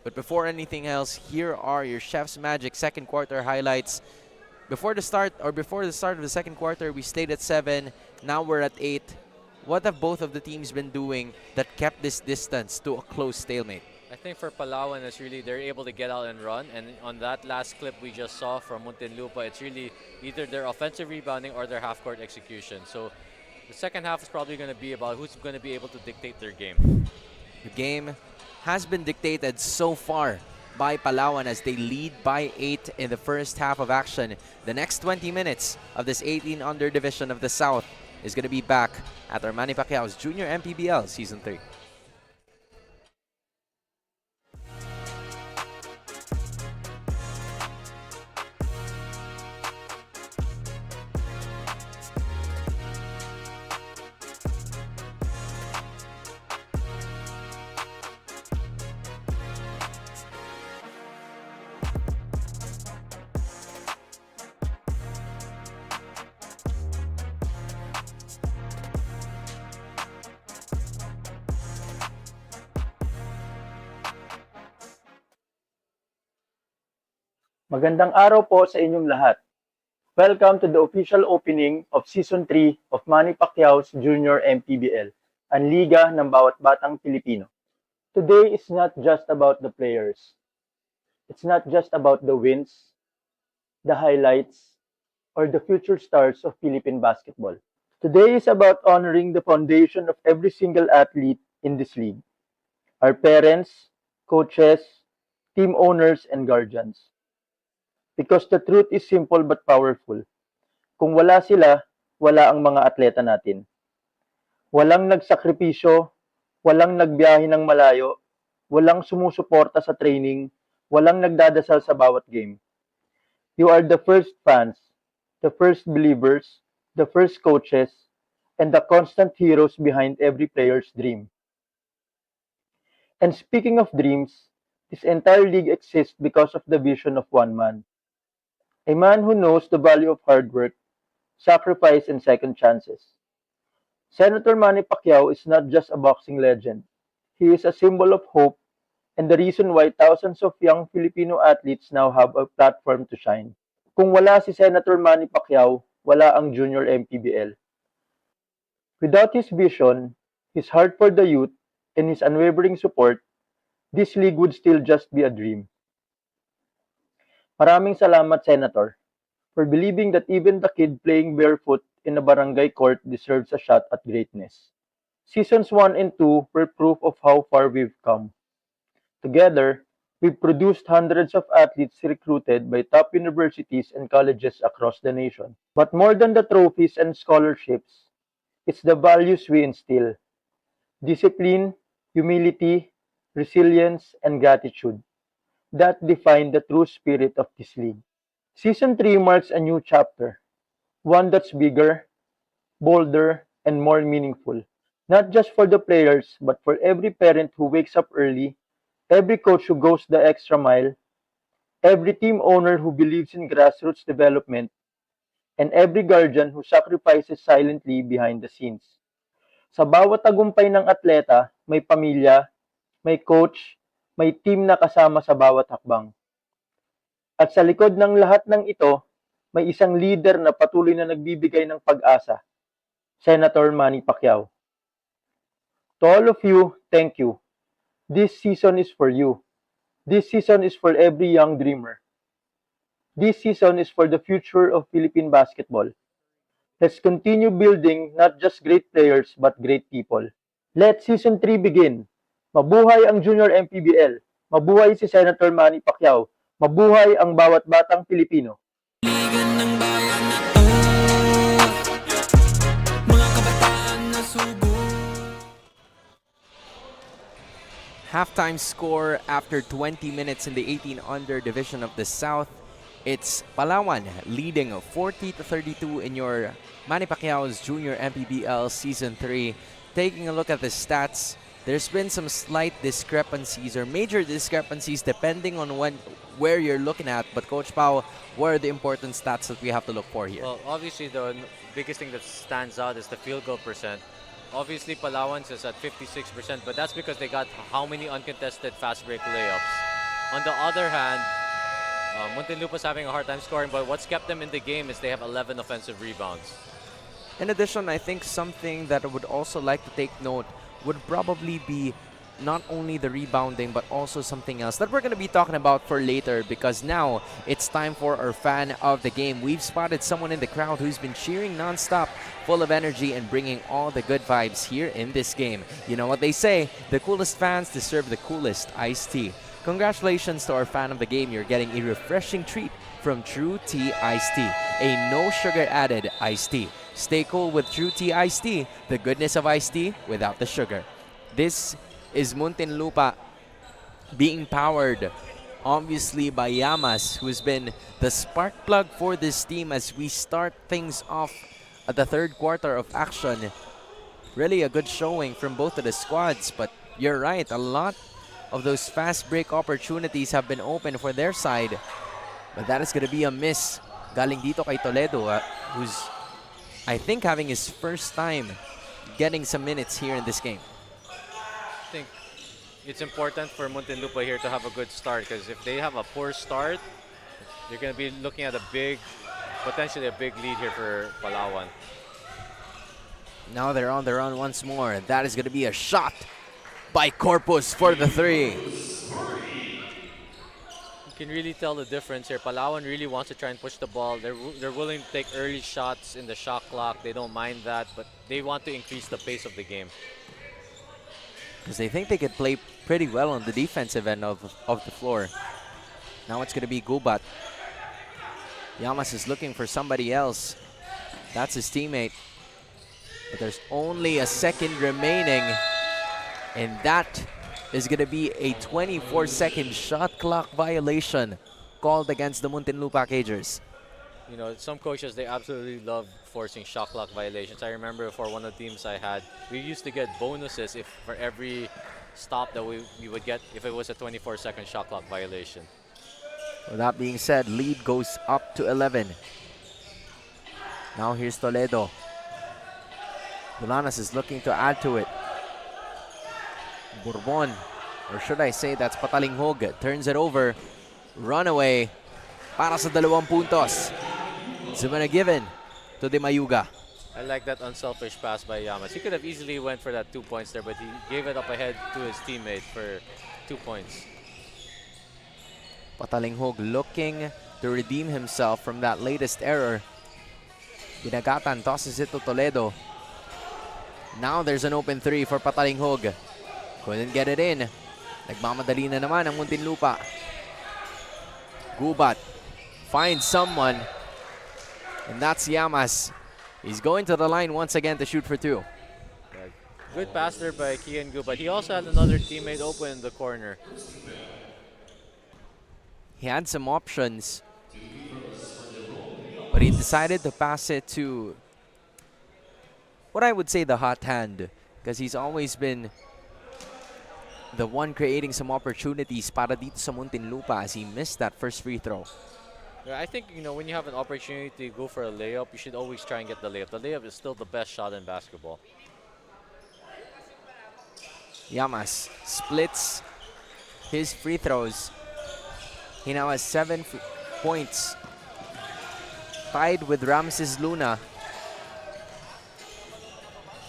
But before anything else, here are your Chef's Magic second quarter highlights. Before the start of the second quarter, we stayed at 7. Now we're at 8. What have both of the teams been doing that kept this distance to a close stalemate? I think for Palawan, it's really they're able to get out and run. And on that last clip we just saw from Muntinlupa, it's really either their offensive rebounding or their half-court execution. So the second half is probably going to be about who's going to be able to dictate their game. The game has been dictated so far by Palawan as they lead by 8 in the first half of action. The next 20 minutes of this 18 under division of the South is going to be back at our Manny Pacquiao's Junior MPBL Season 3. Magandang araw po sa inyong lahat. Welcome to the official opening of Season 3 of Manny Pacquiao's Junior MPBL, ang liga ng bawat batang Pilipino. Today is not just about the players. It's not just about the wins, the highlights, or the future stars of Philippine basketball. Today is about honoring the foundation of every single athlete in this league. Our parents, coaches, team owners, and guardians. Because the truth is simple but powerful. Kung wala sila, wala ang mga atleta natin. Walang nagsakripisyo, walang nagbiyahe ng malayo, walang sumusuporta sa training, walang nagdadasal sa bawat game. You are the first fans, the first believers, the first coaches, and the constant heroes behind every player's dream. And speaking of dreams, this entire league exists because of the vision of one man. A man who knows the value of hard work, sacrifice, and second chances. Senator Manny Pacquiao is not just a boxing legend. He is a symbol of hope and the reason why thousands of young Filipino athletes now have a platform to shine. Kung wala si Senator Manny Pacquiao, wala ang Junior MPBL. Without his vision, his heart for the youth, and his unwavering support, this league would still just be a dream. Maraming salamat, Senator, for believing that even the kid playing barefoot in a barangay court deserves a shot at greatness. Seasons 1 and 2 were proof of how far we've come. Together, we've produced hundreds of athletes recruited by top universities and colleges across the nation. But more than the trophies and scholarships, it's the values we instill. Discipline, humility, resilience, and gratitude that define the true spirit of this league. Season 3 marks a new chapter, one that's bigger, bolder, and more meaningful, not just for the players, but for every parent who wakes up early, every coach who goes the extra mile, every team owner who believes in grassroots development, and every guardian who sacrifices silently behind the scenes. Sa bawat tagumpay ng atleta, may pamilya, may coach, may team na kasama sa bawat hakbang. At sa likod ng lahat ng ito, may isang leader na patuloy na nagbibigay ng pag-asa, Senator Manny Pacquiao. To all of you, thank you. This season is for you. This season is for every young dreamer. This season is for the future of Philippine basketball. Let's continue building not just great players but great people. Let Season 3 begin. Mabuhay ang Junior MPBL. Mabuhay si Senator Manny Pacquiao. Mabuhay ang bawat batang Pilipino. Liga ng bayan na to, mga kabataan na sugo. Halftime score after 20 minutes in the 18 under division of the South. It's Palawan leading 40-32 in your Manny Pacquiao's Junior MPBL Season 3. Taking a look at the stats, there's been some slight discrepancies or major discrepancies depending on where you're looking at. But Coach Pao, what are the important stats that we have to look for here? Well, obviously the biggest thing that stands out is the field goal percent. Obviously Palawan's is at 56%, but that's because they got how many uncontested fast break layups. On the other hand, Muntinlupa's having a hard time scoring, but what's kept them in the game is they have 11 offensive rebounds. In addition, I think something that I would also like to take note would probably be not only the rebounding but also something else that we're going to be talking about for later, because now it's time for our fan of the game. We've spotted someone in the crowd who's been cheering non-stop, full of energy and bringing all the good vibes here in this game. You know what they say, the coolest fans deserve the coolest iced tea. Congratulations to our fan of the game. You're getting a refreshing treat from True Tea Iced Tea, a no sugar added iced tea. Stay cool with True Tea Iced Tea, the goodness of iced tea without the sugar. This is Muntinlupa being powered obviously by Yamas, who's been the spark plug for this team as we start things off at the third quarter of action. Really a good showing from both of the squads, but you're right, a lot of those fast break opportunities have been open for their side. But that is going to be a miss galing dito kay Toledo, who's I think having his first time getting some minutes here in this game. I think it's important for Muntinlupa here to have a good start, because if they have a poor start, You're going to be looking at potentially a big lead here for Palawan. Now they're on the run once more. That is going to be a shot by Corpus for the 3. You can really tell the difference here. Palawan really wants to try and push the ball. They're willing to take early shots in the shot clock. They don't mind that, but they want to increase the pace of the game. Because they think they could play pretty well on the defensive end of the floor. Now it's going to be Gubat. Llamas is looking for somebody else. That's his teammate. But there's only a second remaining. And that is going to be a 24-second shot clock violation called against the Muntinlupa Cagers. You know, some coaches, they absolutely love forcing shot clock violations. I remember for one of the teams I had, we used to get bonuses for every stop that we would get if it was a 24-second shot clock violation. With that being said, lead goes up to 11. Now here's Toledo. Dulanas is looking to add to it. Bourbon, or should I say that's Patalinghog, turns it over. Runaway para sa 2 puntos. Zumana given to De Mayuga. I like that unselfish pass by Llamas. He could have easily went for that 2 points there, but he gave it up ahead to his teammate for 2 points. Patalinghog looking to redeem himself from that latest error. Binagatan tosses it to Toledo. Now there's an open 3 for Patalinghog. Couldn't get it in. Nagmamadali na naman ang Muntinlupa. Gubat finds someone, and that's Llamas. He's going to the line once again to shoot for 2. Good pass there by Kian Gubat. He also had another teammate open in the corner. He had some options, but he decided to pass it to what I would say the hot hand, because he's always been the one creating some opportunities para dito sa Muntinlupa as he missed that first free throw. Yeah, I think, you know, when you have an opportunity to go for a layup, you should always try and get the layup. The layup is still the best shot in basketball. Llamas splits his free throws. He now has 7 points, tied with Ramses Luna.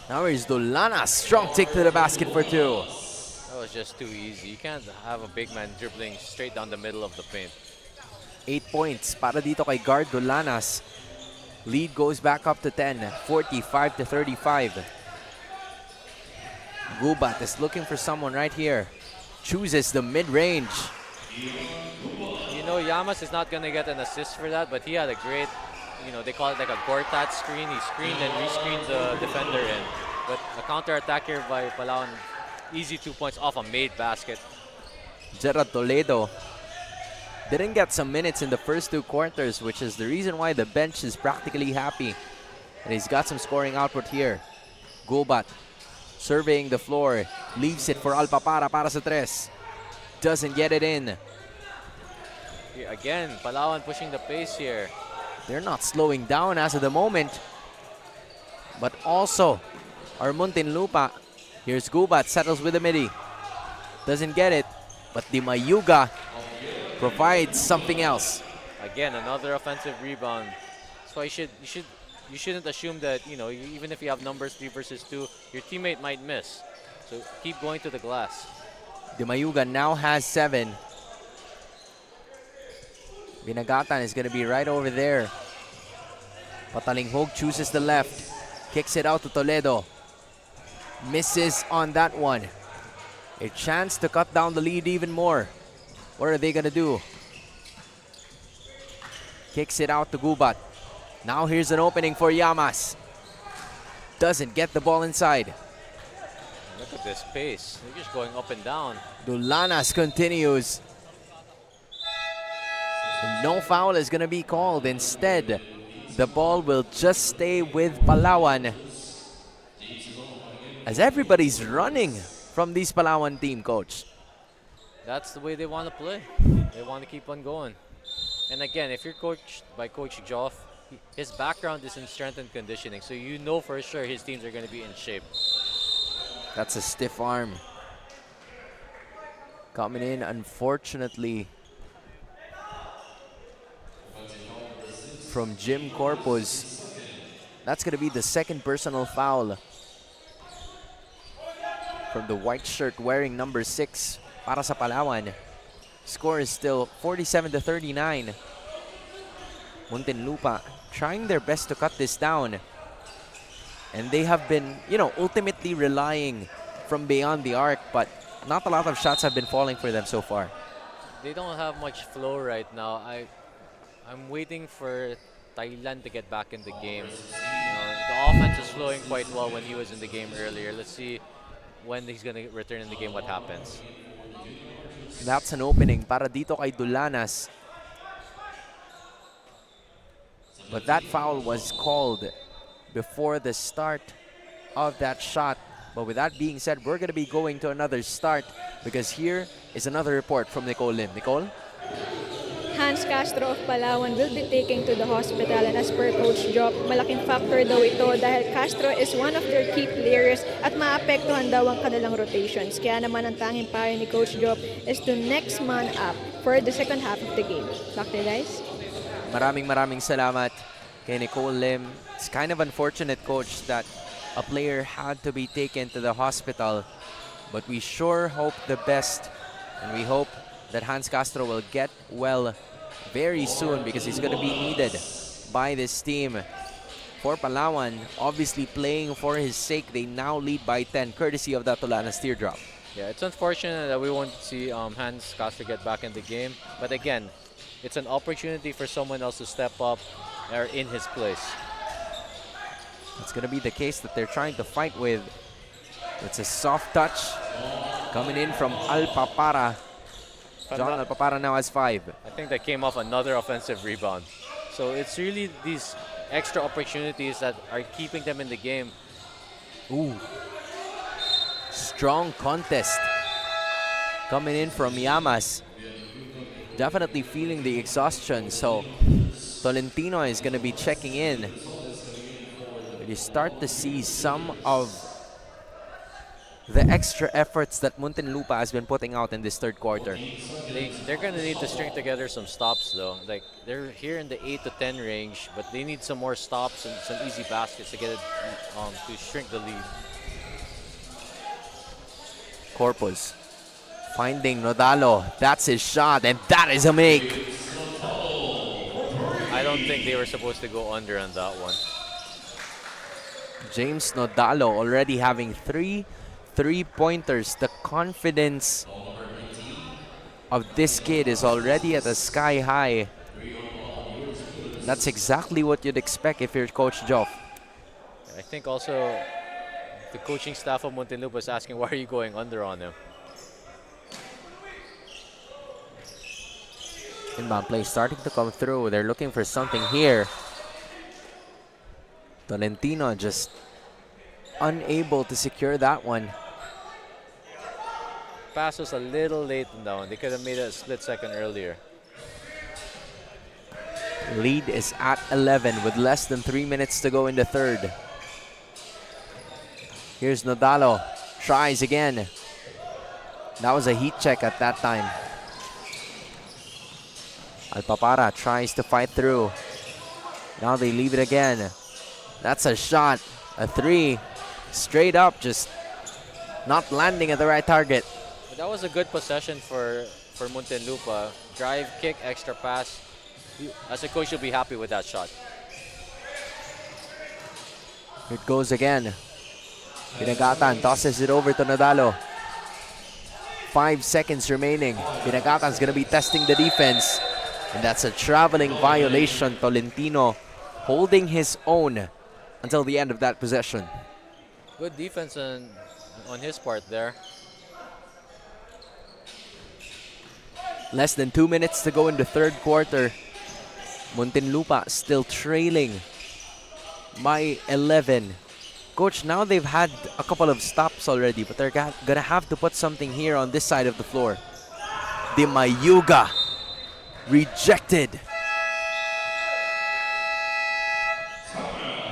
Now here's Dulanas, strong take to the basket for 2. That was just too easy. You can't have a big man dribbling straight down the middle of the paint. 8 points para dito kay guard Dulanas. Lead goes back up to 10, 45-35. Gubat is looking for someone right here. Chooses the mid-range. You know, Llamas is not going to get an assist for that, but he had a great, you know, they call it like a Gortat screen. He screened and re-screened the defender in. But a counter-attack here by Palawan. Easy 2 points off a made basket. Gerard Toledo didn't get some minutes in the first 2 quarters, which is the reason why the bench is practically happy. And he's got some scoring output here. Gubat surveying the floor. Leaves it for Alpapara para sa 3. Doesn't get it in. Here again, Palawan pushing the pace here. They're not slowing down as of the moment. But also, our Muntinlupa. Here's Gubat, settles with the midi. Doesn't get it, but Di Mayuga provides something else. Again, another offensive rebound. That's why you shouldn't assume that, you know, even if you have numbers 3 versus 2, your teammate might miss. So keep going to the glass. Di Mayuga now has 7. Binagatan is going to be right over there. Patalinghog chooses the left. Kicks it out to Toledo. Misses on that one. A chance to cut down the lead even more. What are they going to do? Kicks it out to Gubat. Now here's an opening for Llamas. Doesn't get the ball inside. Look at this pace. They're just going up and down. Dulanas continues. No foul is going to be called. Instead, the ball will just stay with Palawan, as everybody's running from this Palawan team, coach. That's the way they want to play. They want to keep on going. And again, if you're coached by Coach Joff, his background is in strength and conditioning, so you know for sure his teams are going to be in shape. That's a stiff arm. Coming in, unfortunately. from Jim Corpus. That's going to be the second personal foul from the white shirt wearing number 6 para sa Palawan. Score is still 47-39. Muntinlupa trying their best to cut this down. And they have been, ultimately relying from beyond the arc, but not a lot of shots have been falling for them so far. They don't have much flow right now. I'm waiting for Thailand to get back in the game. The offense is flowing quite well when he was in the game earlier. Let's see when he's going to return in the game, what happens. That's an opening para dito kay Dulanas. But that foul was called before the start of that shot. But with that being said, we're going to be going to another start because here is another report from Nicole Lim. Nicole? Hans Castro of Palawan will be taken to the hospital, and as per Coach Job, malaking factor daw ito dahil Castro is one of their key players at maapektuhan daw ang kanilang rotations. Kaya naman ang tanging payo ni Coach Job is to next man up for the second half of the game. Back to you guys. Maraming salamat kay Nicole Lim. It's kind of unfortunate, Coach, that a player had to be taken to the hospital, but we sure hope the best, and we hope that Hans Castro will get well very soon because he's going to be needed by this team. For Palawan, obviously playing for his sake, they now lead by 10, courtesy of that Tulanas teardrop. Yeah, it's unfortunate that we won't see Hans Castro get back in the game, but again, it's an opportunity for someone else to step up or in his place. It's going to be the case that they're trying to fight with. It's a soft touch coming in from Alpapara. John Alpapara now has 5. I think that came off another offensive rebound. So it's really these extra opportunities that are keeping them in the game. Ooh. Strong contest coming in from Llamas. Definitely feeling the exhaustion. So Tolentino is going to be checking in. You start to see some of the extra efforts that Muntinlupa has been putting out in this third quarter. They're going to need to string together some stops, though. Like, they're here in the 8 to 10 range, but they need some more stops and some easy baskets to get it to shrink the lead. Corpus finding Nodalo. That's his shot, and that is a make. I don't think they were supposed to go under on that one. James Nodalo already having 3 3-pointers. The confidence of this kid is already at a sky high. That's exactly what you'd expect if you're Coach Joff. I think also the coaching staff of Muntinlupa is asking, why are you going under on him? Inbound play starting to come through. They're looking for something here. Tolentino just unable to secure that one. Pass was a little late in that one. They could have made it a split second earlier. Lead is at 11 with less than 3 minutes to go in the third. Here's Nodalo. Tries again. That was a heat check at that time. Alpapara tries to fight through. Now they leave it again. That's a shot. A 3. Straight up, just not landing at the right target. But that was a good possession for Muntinlupa. Drive, kick, extra pass. As a coach, you'll be happy with that shot. It goes again. Pinagatan tosses it over to Nodalo. 5 seconds remaining. Pinagatan's gonna be testing the defense. And that's a traveling violation. Tolentino holding his own until the end of that possession. Good defense on his part there. Less than 2 minutes to go in the third quarter. Muntinlupa still trailing by 11. Coach, now they've had a couple of stops already, but they're gonna have to put something here on this side of the floor. Di Mayuga rejected.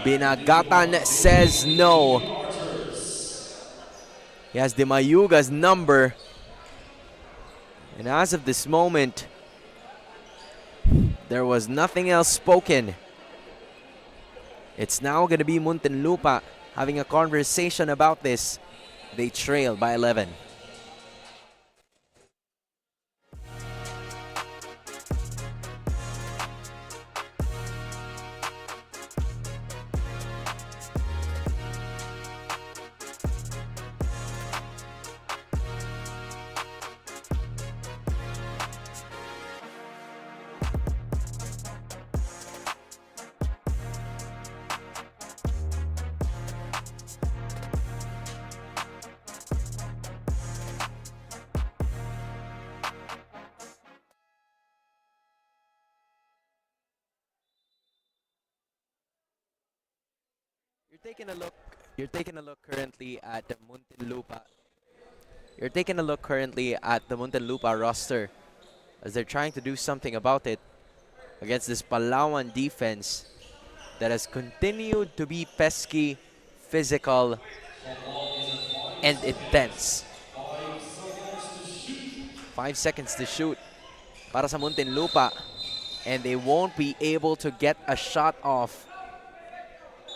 Binagatan says no. He has Di Mayuga's number. And as of this moment, there was nothing else spoken It's now going to be Muntinlupa having a conversation about this. They trail by 11. You're taking a look currently at the Muntinlupa. You're taking a look currently at the Muntinlupa roster as they're trying to do something about it against this Palawan defense that has continued to be pesky, physical, and intense. 5 seconds to shoot para sa Muntinlupa, and they won't be able to get a shot off.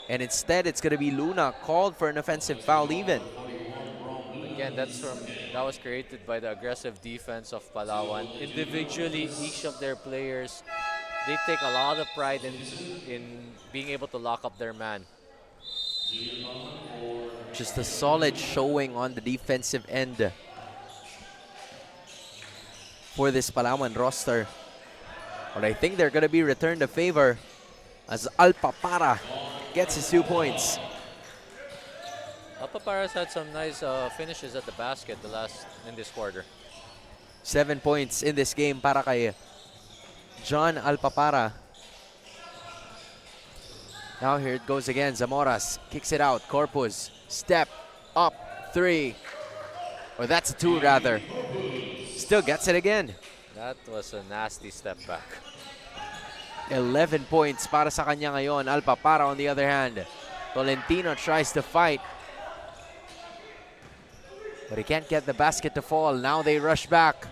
And instead, it's going to be Luna called for an offensive foul even. Again, that was created by the aggressive defense of Palawan. Individually, each of their players, they take a lot of pride in being able to lock up their man. Just a solid showing on the defensive end for this Palawan roster. But I think they're going to be returned a favor as Alpapara gets his 2 points. Alpapara's had some nice finishes at the basket in this quarter. 7 points in this game para kay John Alpapara. Now here it goes again. Zamoras kicks it out. Corpus, step up, 3. Or that's a 2 rather. Still gets it again. That was a nasty step back. 11 points para sa kanya ngayon. Alpapara on the other hand. Tolentino tries to fight, but he can't get the basket to fall. Now they rush back.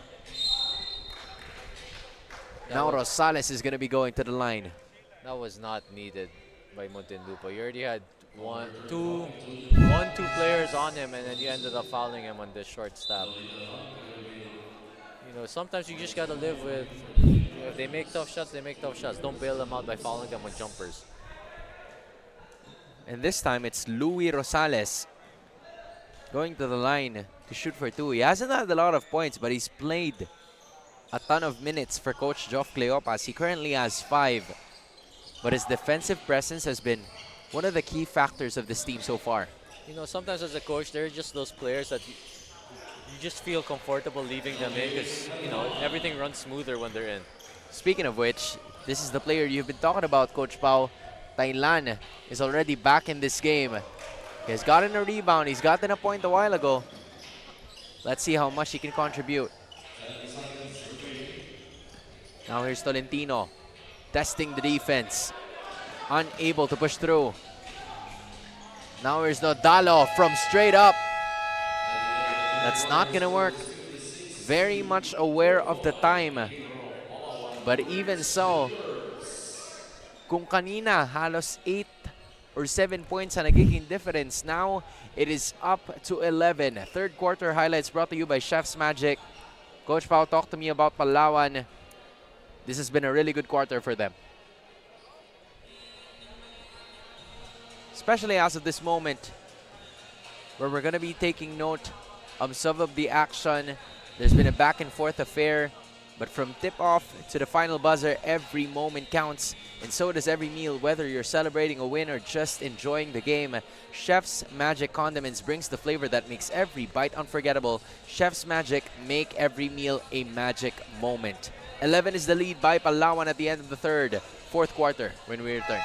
Now Rosales is going to be going to the line. That was not needed by Muntinlupa. You already had two players on him, and then you ended up fouling him on this short stab. You know, sometimes you just got to live with, if they make tough shots, they make tough shots. Don't bail them out by fouling them with jumpers. And this time it's Louis Rosales going to the line to shoot for 2. He hasn't had a lot of points, but he's played a ton of minutes for Coach Geoff Cleopas. He currently has 5, but his defensive presence has been one of the key factors of this team so far. You know, sometimes as a coach, they're just those players that you just feel comfortable leaving them in because, you know, everything runs smoother when they're in. Speaking of which, this is the player you've been talking about, Coach Pao. Thailand is already back in this game. He has gotten a rebound. He's gotten a point a while ago. Let's see how much he can contribute. Now here's Tolentino testing the defense. Unable to push through. Now here's Nodalo from straight up. That's not going to work. Very much aware of the time. But even so, kung kanina halos 8 or 7 points ang nagiging difference, now it is up to 11. Third quarter highlights brought to you by Chef's Magic. Coach Pao, talk to me about Palawan. This has been a really good quarter for them. Especially as of this moment, where we're going to be taking note of some of the action. There's been a back and forth affair, but from tip-off to the final buzzer, every moment counts, and so does every meal, whether you're celebrating a win or just enjoying the game. Chef's Magic Condiments brings the flavor that makes every bite unforgettable. Chef's Magic, make every meal a magic moment. 11 is the lead by Palawan at the end of the fourth quarter when we return.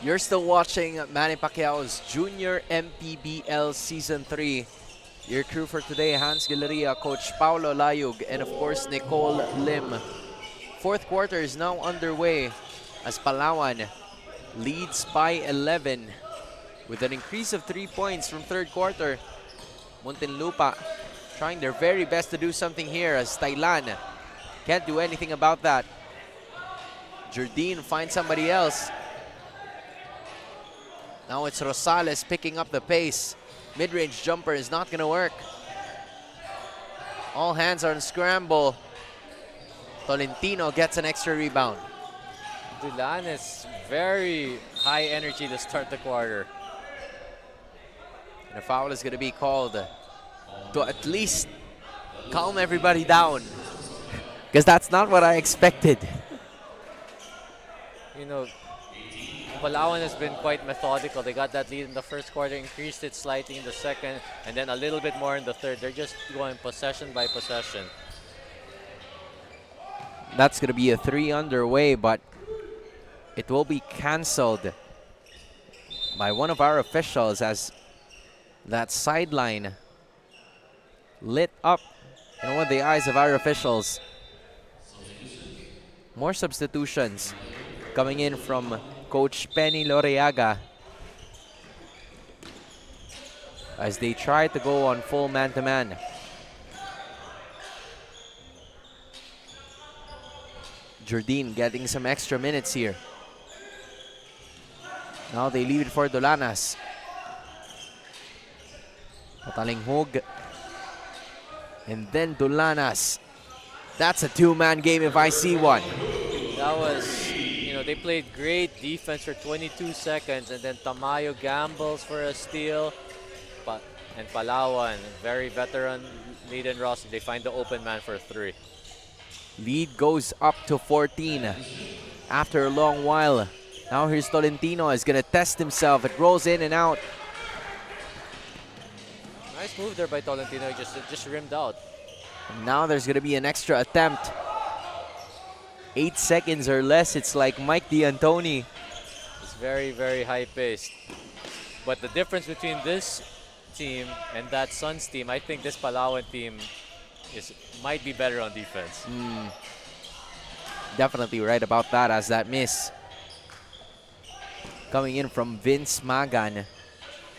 You're still watching Manny Pacquiao's Junior MPBL Season 3. Your crew for today, Hans Galeria, Coach Paulo Layug, and of course, Nicole Lim. Fourth quarter is now underway as Palawan leads by 11 with an increase of 3 points from third quarter. Muntinlupa trying their very best to do something here as Thailand can't do anything about that. Jardine finds somebody else. Now it's Rosales picking up the pace. Mid-range jumper is not going to work. All hands are on scramble. Tolentino gets an extra rebound. Dulan is very high energy to start the quarter. And a foul is going to be called to at least calm everybody down. Because that's not what I expected. You know, Palawan has been quite methodical. They got that lead in the first quarter, increased it slightly in the second, and then a little bit more in the third. They're just going possession by possession. That's going to be a 3 underway, but it will be canceled by one of our officials as that sideline lit up in one of the eyes of our officials. More substitutions coming in from Coach Penny Loreaga as they try to go on full man-to-man. Jardine getting some extra minutes here. Now they leave it for Dolanas. Patalinghog. And then Dolanas. That's a two-man game if I see one. That was, you know, they played great defense for 22 seconds, and then Tamayo gambles for a steal. And Palawan, very veteran Leiden Rossi, they find the open man for 3. Lead goes up to 14 after a long while. Now here's Tolentino is going to test himself. It rolls in and out. Nice move there by Tolentino, just rimmed out. And now there's going to be an extra attempt. 8 seconds or less. It's like Mike D'Antoni. It's very, very high-paced. But the difference between this team and that Suns team, I think this Palawan team might be better on defense. Definitely right about that, as that miss coming in from Vince Magan.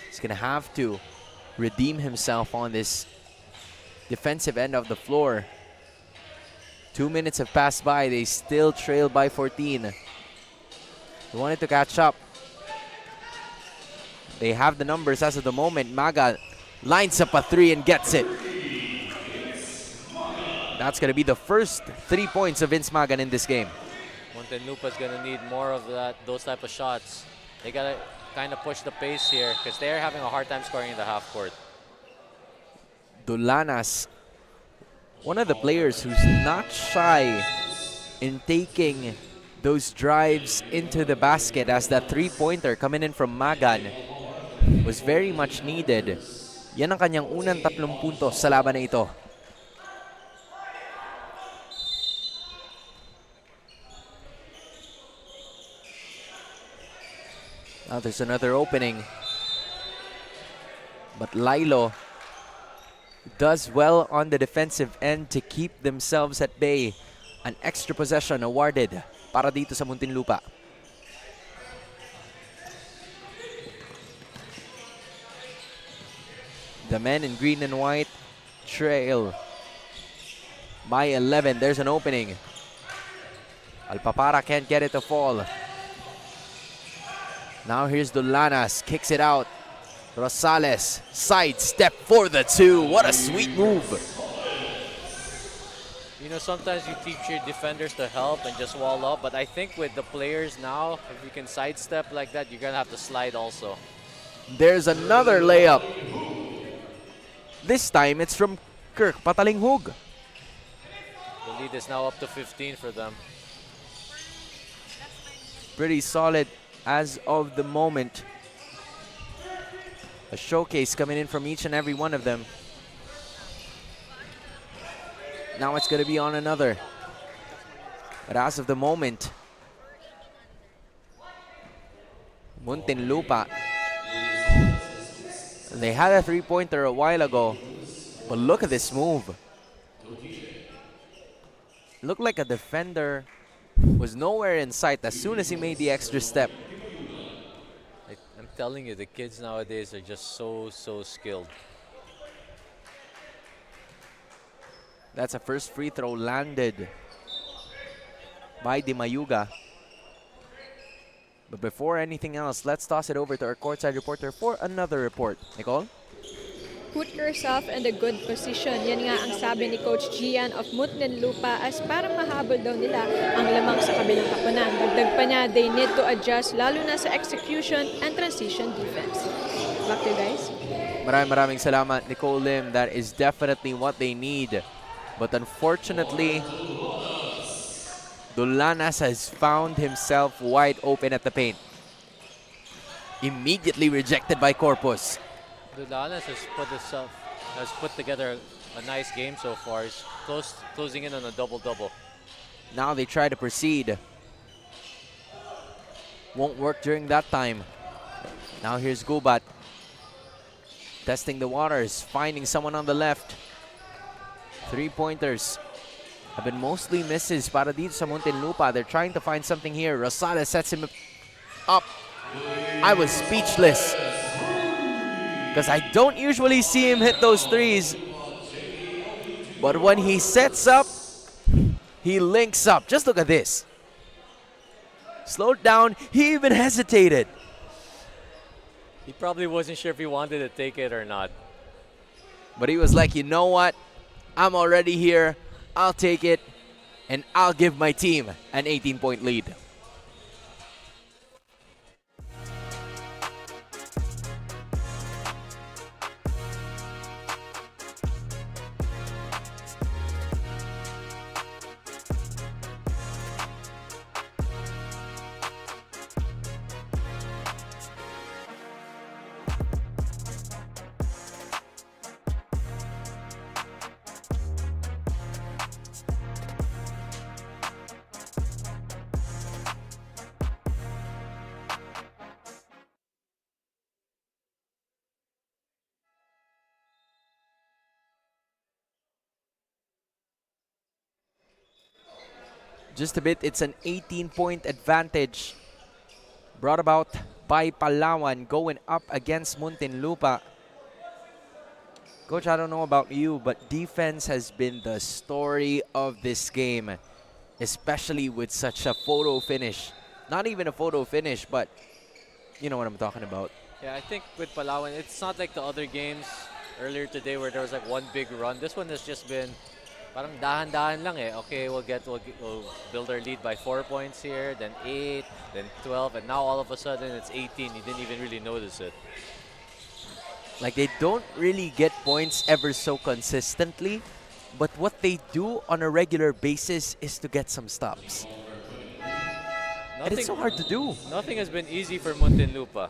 He's going to have to redeem himself on this defensive end of the floor. 2 minutes have passed by. They still trail by 14. They wanted to catch up. They have the numbers as of the moment. Maga lines up a 3 and gets it. That's going to be the first 3 points of Vince Magan in this game. Muntinlupa is going to need more of those type of shots. They got to kind of push the pace here because they're having a hard time scoring in the half court. Dolanas, one of the players who's not shy in taking those drives into the basket, as that 3-pointer coming in from Magan was very much needed. Yan ang kanyang unang 3 puntos sa laban na ito. Now there's another opening. But Lilo does well on the defensive end to keep themselves at bay. An extra possession awarded para dito sa Muntinlupa. The men in green and white trail by 11. There's an opening. Alpapara can't get it to fall. Now here's Dolanas, kicks it out. Rosales, side step for the 2. What a sweet move. You know, sometimes you teach your defenders to help and just wall up, but I think with the players now, if you can sidestep like that, you're going to have to slide also. There's another layup. This time it's from Kirk Patalinghog. The lead is now up to 15 for them. Pretty solid as of the moment. A showcase coming in from each and every one of them. Now it's going to be on another. But as of the moment, Muntinlupa. They had a three-pointer a while ago, but look at this move. Looked like a defender was nowhere in sight as soon as he made the extra step. I'm telling you, the kids nowadays are just so skilled. That's a first free throw landed by Di Mayuga. But before anything else, let's toss it over to our courtside reporter for another report. Nicole? Put yourself in a good position. Yan nga ang sabi ni Coach Gian of Muntinlupa as parang mahabol daw nila ang lamang sa kabilang kapunan. Dagdag pa niya, they need to adjust lalo na sa execution and transition defense. Back to you guys. Maraming salamat, Nicole Lim. That is definitely what they need. But unfortunately, Dulanas has found himself wide open at the paint. Immediately rejected by Corpus. Dulanas has put together a nice game so far. He's closing in on a double-double. Now they try to proceed. Won't work during that time. Now here's Gubat. Testing the waters, finding someone on the left. Three-pointers have been mostly misses para dito sa Muntinlupa. They're trying to find something here. Rosales sets him up. I was speechless because I don't usually see him hit those threes. But when he sets up, he links up. Just look at this. Slowed down. He even hesitated. He probably wasn't sure if he wanted to take it or not. But he was like, you know what? I'm already here. I'll take it. And I'll give my team an 18-point lead. Just a bit, it's an 18-point advantage brought about by Palawan going up against Muntinlupa. Coach, I don't know about you, but defense has been the story of this game, especially with such a photo finish. Not even a photo finish, but you know what I'm talking about. Yeah, I think with Palawan, it's not like the other games earlier today where there was like one big run. This one has just been parang dahan-dahan lang eh. Okay, we'll build our lead by 4 points here, then 8, then 12, and now all of a sudden it's 18. You didn't even really notice it. Like, they don't really get points ever so consistently, but what they do on a regular basis is to get some stops. And it's so hard to do. Nothing has been easy for Muntinlupa.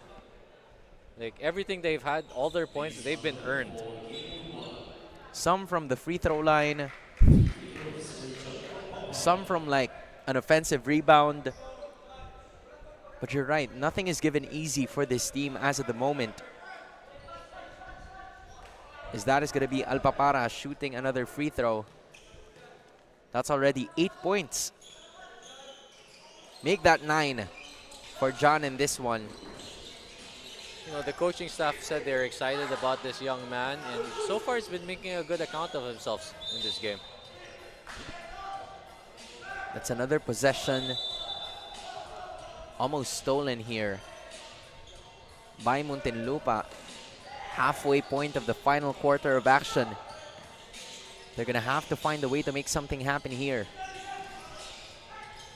Like, everything they've had, all their points, they've been earned. Some from the free throw line, some from like an offensive rebound. But you're right, nothing is given easy for this team as of the moment. As that is going to be Alpapara shooting another free throw. That's already 8 points. Make that 9 for John in this one. You know, the coaching staff said they're excited about this young man, and so far he's been making a good account of himself in this game. That's another possession almost stolen here by Muntinlupa. Halfway point of the final quarter of action. They're going to have to find a way to make something happen here.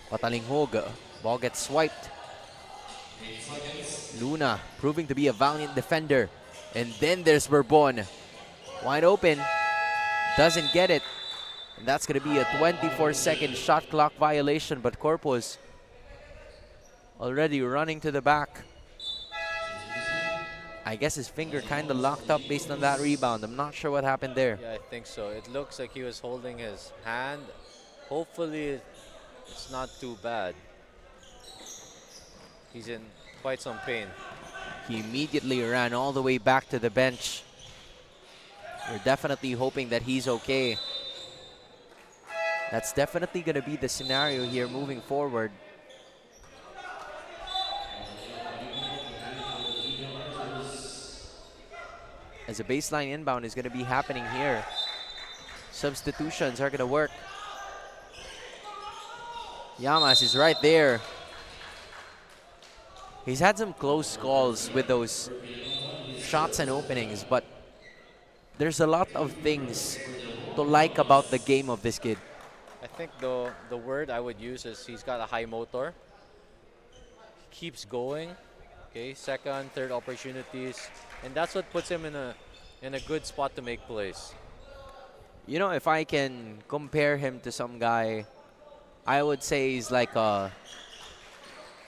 Patalinghog, ball gets swiped. Luna proving to be a valiant defender. And then there's Bourbon. Wide open. Doesn't get it. And that's going to be a 24-second shot clock violation. But Corpus already running to the back. I guess his finger kind of locked up based on that rebound. I'm not sure what happened there. Yeah, I think so. It looks like he was holding his hand. Hopefully it's not too bad. He's in quite some pain. He immediately ran all the way back to the bench. We're definitely hoping that he's okay. That's definitely going to be the scenario here moving forward. As a baseline inbound is going to be happening here. Substitutions are going to work. Llamas is right there. He's had some close calls with those shots and openings, but there's a lot of things to like about the game of this kid. I think the word I would use is he's got a high motor. Keeps going. Okay, second, third opportunities, and that's what puts him in a good spot to make plays. You know, if I can compare him to some guy, I would say he's like a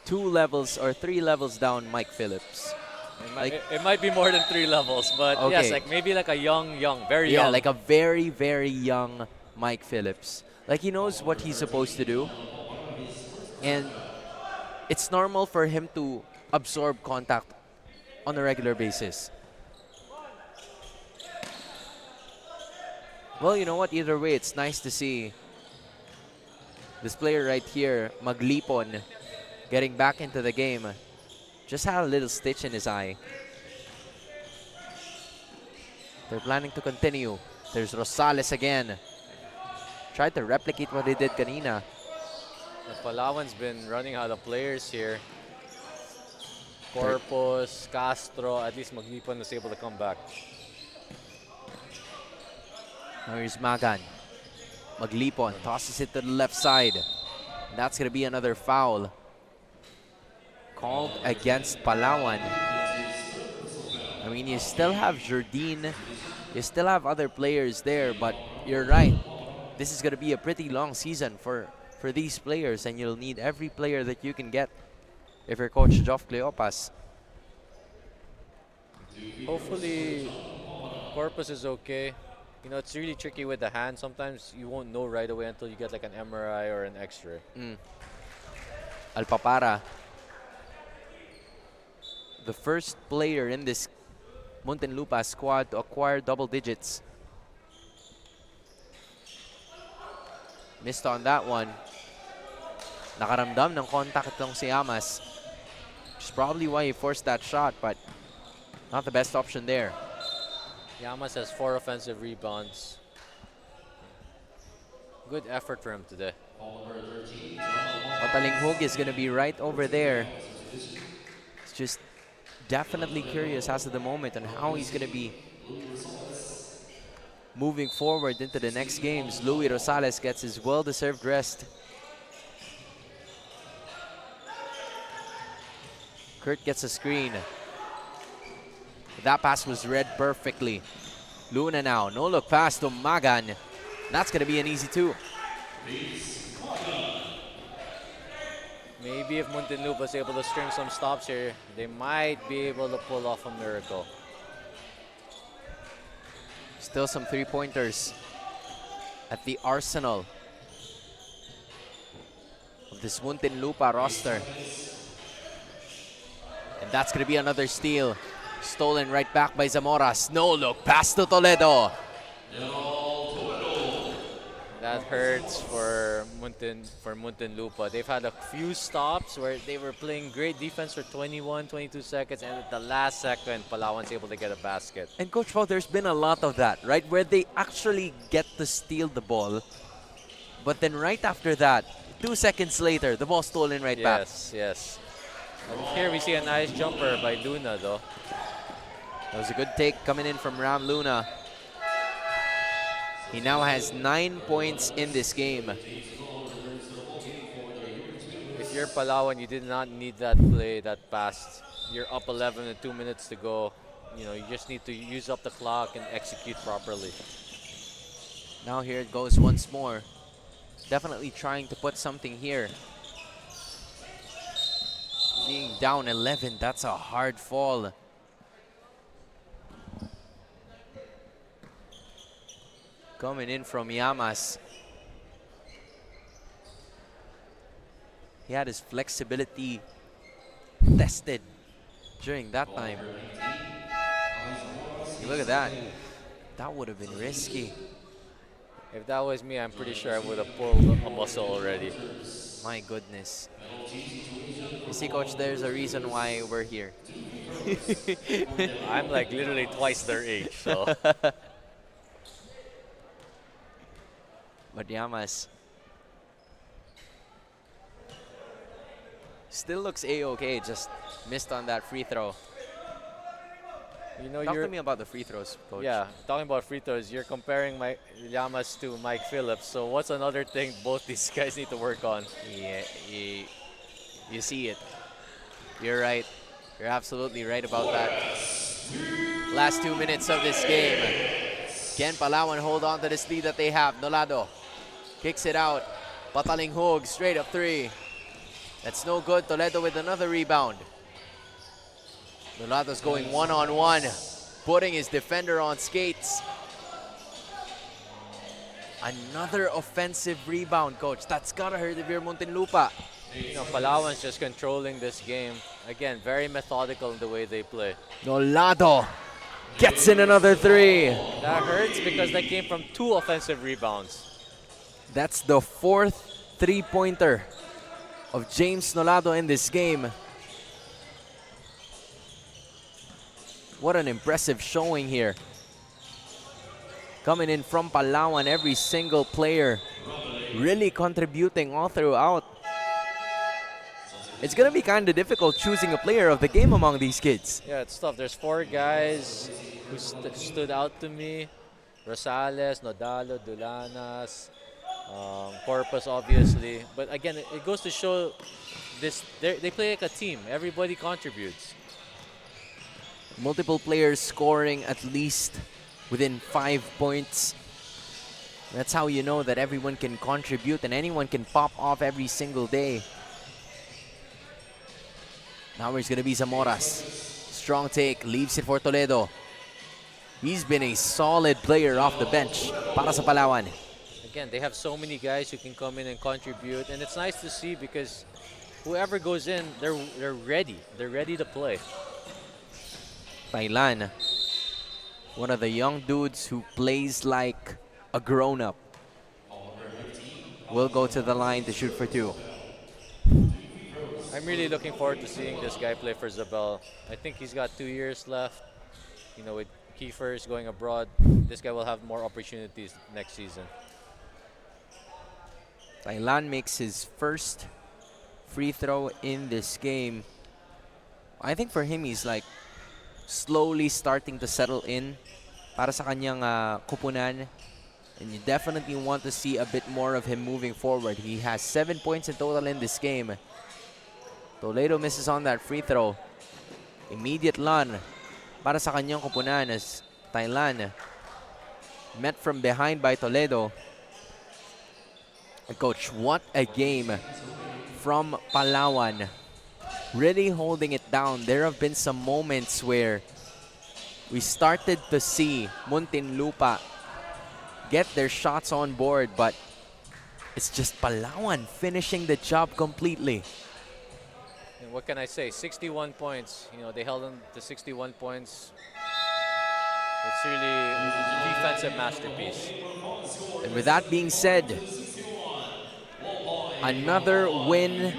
2 levels or 3 levels down Mike Phillips. It might be more than 3 levels, but yes, Okay. like maybe like a very Yeah, young. like a very, very young Mike Phillips. Like, he knows what he's supposed to do. And it's normal for him to absorb contact on a regular basis. Well, you know what? Either way, it's nice to see this player right here, Maglipon, getting back into the game. Just had a little stitch in his eye. They're planning to continue. There's Rosales again. Tried to replicate what they did kanina. The Palawan's been running out of players here. Corpus, Castro, at least Maglipon was able to come back. Now here's Magan. Maglipon tosses it to the left side. That's going to be another foul called against Palawan. I mean, you still have Jardine. You still have other players there, but you're right. This is going to be a pretty long season for these players, and you'll need every player that you can get if you're Coach Geoff Cleopas. Hopefully, Corpus is okay. You know, it's really tricky with the hand. Sometimes you won't know right away until you get like an MRI or an X-ray. Alpapara, the first player in this Muntinlupa squad to acquire double digits. Missed on that one. Nakaramdam ng contact itong si Llamas. Which is probably why he forced that shot, but not the best option there. Llamas has 4 offensive rebounds. Good effort for him today. Patalinghog is going to be right over there. It's just definitely curious as of the moment on how he's going to be moving forward into the next games. Louis Rosales gets his well-deserved rest. Kurt gets a screen. That pass was read perfectly. Luna now, no look pass to Magan. That's going to be an easy 2. Maybe if Muntinlupa is able to string some stops here, they might be able to pull off a miracle. Still some 3-pointers at the arsenal of this Muntinlupa roster. And that's going to be another steal. Stolen right back by Zamoras. No look, pass to Toledo. That hurts for Muntinlupa. They've had a few stops where they were playing great defense for 21, 22 seconds, and at the last second, Palawan's able to get a basket. And Coach Pao, there's been a lot of that, right? Where they actually get to steal the ball, but then right after that, 2 seconds later, the ball stolen right back. Yes. And here we see a nice jumper by Luna, though. That was a good take coming in from Ram Luna. He now has 9 points in this game. If you're Palawan, you did not need that play, that pass. You're up 11 and 2 minutes to go. You know, you just need to use up the clock and execute properly. Now here it goes once more. Definitely trying to put something here. Being down 11, that's a hard fall. Coming in from Llamas. He had his flexibility tested during that time. Look at that. That would have been risky. If that was me, I'm pretty sure I would have pulled a muscle already. My goodness. You see, Coach, there's a reason why we're here. I'm like literally twice their age, so. But Llamas still looks A-okay, just missed on that free throw. You know, Talk to me about the free throws, Coach. Yeah, talking about free throws, you're comparing Llamas to Mike Phillips. So what's another thing both these guys need to work on? Yeah, you see it. You're right. You're absolutely right about that. Last 2 minutes of this game. Can Palawan hold on to this lead that they have? Nolado kicks it out. Pataling Hug, straight up three. That's no good. Toledo with another rebound. Nolado's going one-on-one, putting his defender on skates. Another offensive rebound, Coach. That's gotta hurt if you're Muntinlupa. You know, Palawan's just controlling this game. Again, very methodical in the way they play. Nolado gets in another three. That hurts because they came from 2 offensive rebounds. That's the 4th three-pointer of James Nolado in this game. What an impressive showing here. Coming in from Palawan, every single player really contributing all throughout. It's going to be kind of difficult choosing a player of the game among these kids. Yeah, it's tough. There's 4 guys who stood out to me. Rosales, Nodalo, Dulanas, Corpus, obviously. But again, it goes to show this they play like a team. Everybody contributes. Multiple players scoring at least within 5 points. That's how you know that everyone can contribute and anyone can pop off every single day. Now there's going to be Zamoras. Strong take, leaves it for Toledo. He's been a solid player off the bench para sa Palawan. Again, they have so many guys who can come in and contribute, and it's nice to see because whoever goes in, they're ready. They're ready to play. Thailand, one of the young dudes who plays like a grown-up, will go to the line to shoot for 2. I'm really looking forward to seeing this guy play for Zabel. I think he's got 2 years left. You know, with Kiefer's going abroad, this guy will have more opportunities next season. Thailand makes his first free throw in this game. I think for him, he's like slowly starting to settle in para sa kanyang kupunan. And you definitely want to see a bit more of him moving forward. He has 7 points in total in this game. Toledo misses on that free throw. Immediate run para sa kanyang kupunan as Thailand met from behind by Toledo. And Coach, what a game from Palawan. Really holding it down. There have been some moments where we started to see Muntinlupa get their shots on board, but it's just Palawan finishing the job completely. And what can I say? 61 points. You know, they held them to 61 points. It's really a defensive masterpiece. And with that being said, another win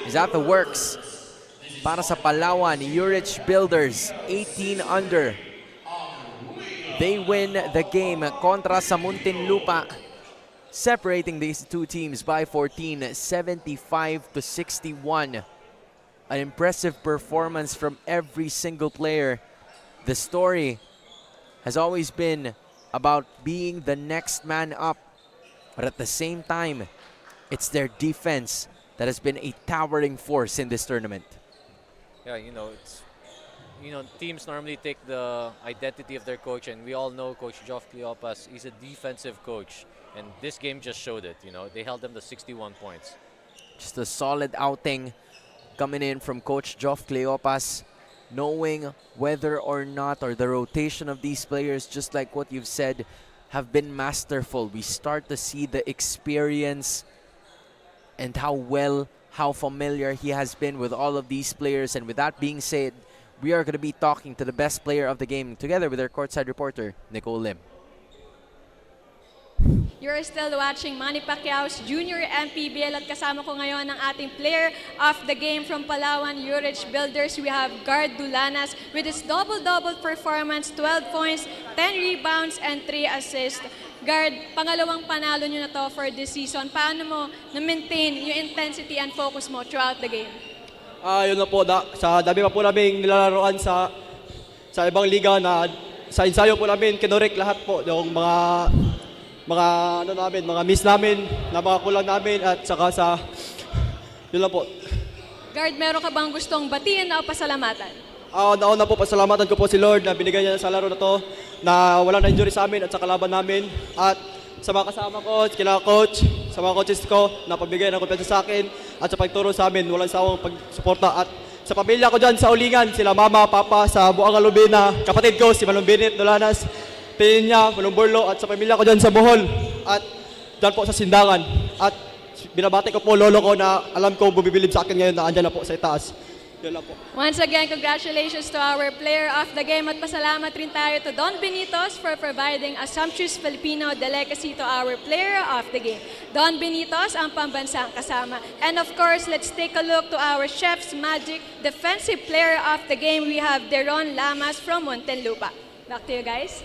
is at the works para sa Palawan Yurich Builders, 18 under. They win the game kontra sa Muntinlupa, separating these two teams by 14, 75 to 61. An impressive performance from every single player. The story has always been about being the next man up, but at the same time, it's their defense that has been a towering force in this tournament. Yeah, teams normally take the identity of their coach, and we all know Coach Geoff Cleopas. He's a defensive coach, and this game just showed it. You know, they held them to 61 points. Just a solid outing coming in from Coach Geoff Cleopas, knowing whether or not, or the rotation of these players, just like what you've said, have been masterful. We start to see the experience and how well how familiar he has been with all of these players. And with that being said, we are going to be talking to the best player of the game together with our courtside reporter, Nicole Lim. You're still watching Manny Pacquiao's Junior MPBL at kasama ko ngayon ang ating player of the game from Palawan Yurich Builders. We have Guard Dulanas with his double-double performance, 12 points, 10 rebounds, and 3 assists. Guard, pangalawang panalo nyo na to for this season. Paano mo na-maintain yung intensity and focus mo throughout the game? Yun na po, sa dami pa po namin nilalaroan sa ibang liga na sa ensayo po namin, kinorek lahat po yung mga miss namin, na mga kulang namin at saka yun lang po. Guard, meron ka bang gustong batiin o pasalamatan? Nauna po, pasalamatan ko po si Lord na binigay niya sa laro na to, na wala na injury sa amin at sa kalaban namin. At sa mga kasama ko, kila coach, sa mga coaches ko na pagbigay ng kumpiyansa sa akin at sa pagturo sa amin, walang sawang pagsuporta. At sa pamilya ko dyan sa Ulingan, sila mama, papa, sa Buang Alubina, kapatid ko, si Manong Binit, Dolanas, Piñas, Manong Borlo, at sa pamilya ko dyan sa Bohol, at dyan po sa Sindangan. At binabati ko po lolo ko na alam ko bumibilib sa akin ngayon na andyan na po sa itaas. Yun lang po. Once again, congratulations to our player of the game at pasalamat rin tayo to Don Benitos for providing a sumptuous Filipino delicacy to our player of the game. Don Benitos, ang pambansang kasama. And of course, let's take a look to our Chef's Magic defensive player of the game. We have Deron Lamas from Muntinlupa. Back to you guys.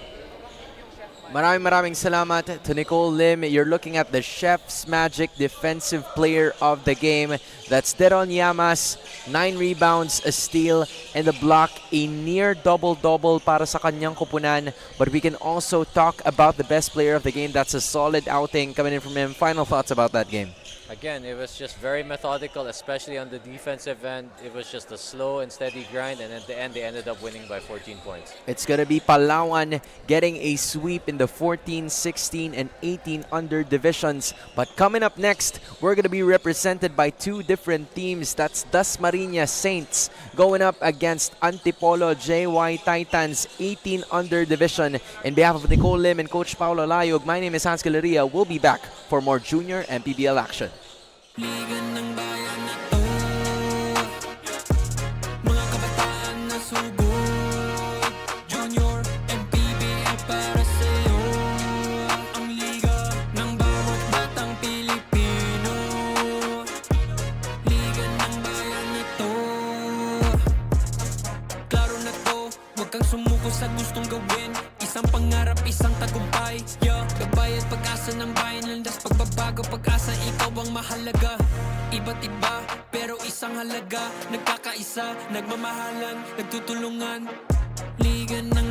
Maraming salamat to Nicole Lim. You're looking at the Chef's Magic defensive player of the game. That's Deron Llamas, 9 rebounds, a steal, and a block. A near double-double para sa kanyang kupunan. But we can also talk about the best player of the game. That's a solid outing coming in from him. Final thoughts about that game? Again, it was just very methodical, especially on the defensive end. It was just a slow and steady grind, and at the end, they ended up winning by 14 points. It's going to be Palawan getting a sweep in the 14, 16, and 18 under divisions. But coming up next, we're going to be represented by two different teams. That's Dasmariñas Saints going up against Antipolo JY Titans, 18 under division. In behalf of Nicole Lim and Coach Paulo Layog, my name is Hans Galeria. We'll be back for more junior MPBL action. Liga ng bayan na to, mga kabataan na sugod, Junior MPBL para sa'yo. Ang liga ng bawat batang Pilipino, liga ng bayan na to. Klaro na to, huwag kang sumuko sa gustong gawin. Isang pangarap, isang tagumpay, yeah. Gabay at pag-asa ng bayan, landas pagbabago, pag-asa, ikaw ang mahalaga. Iba't iba, pero isang halaga. Nagkakaisa, nagmamahalan, nagtutulungan. Liga ng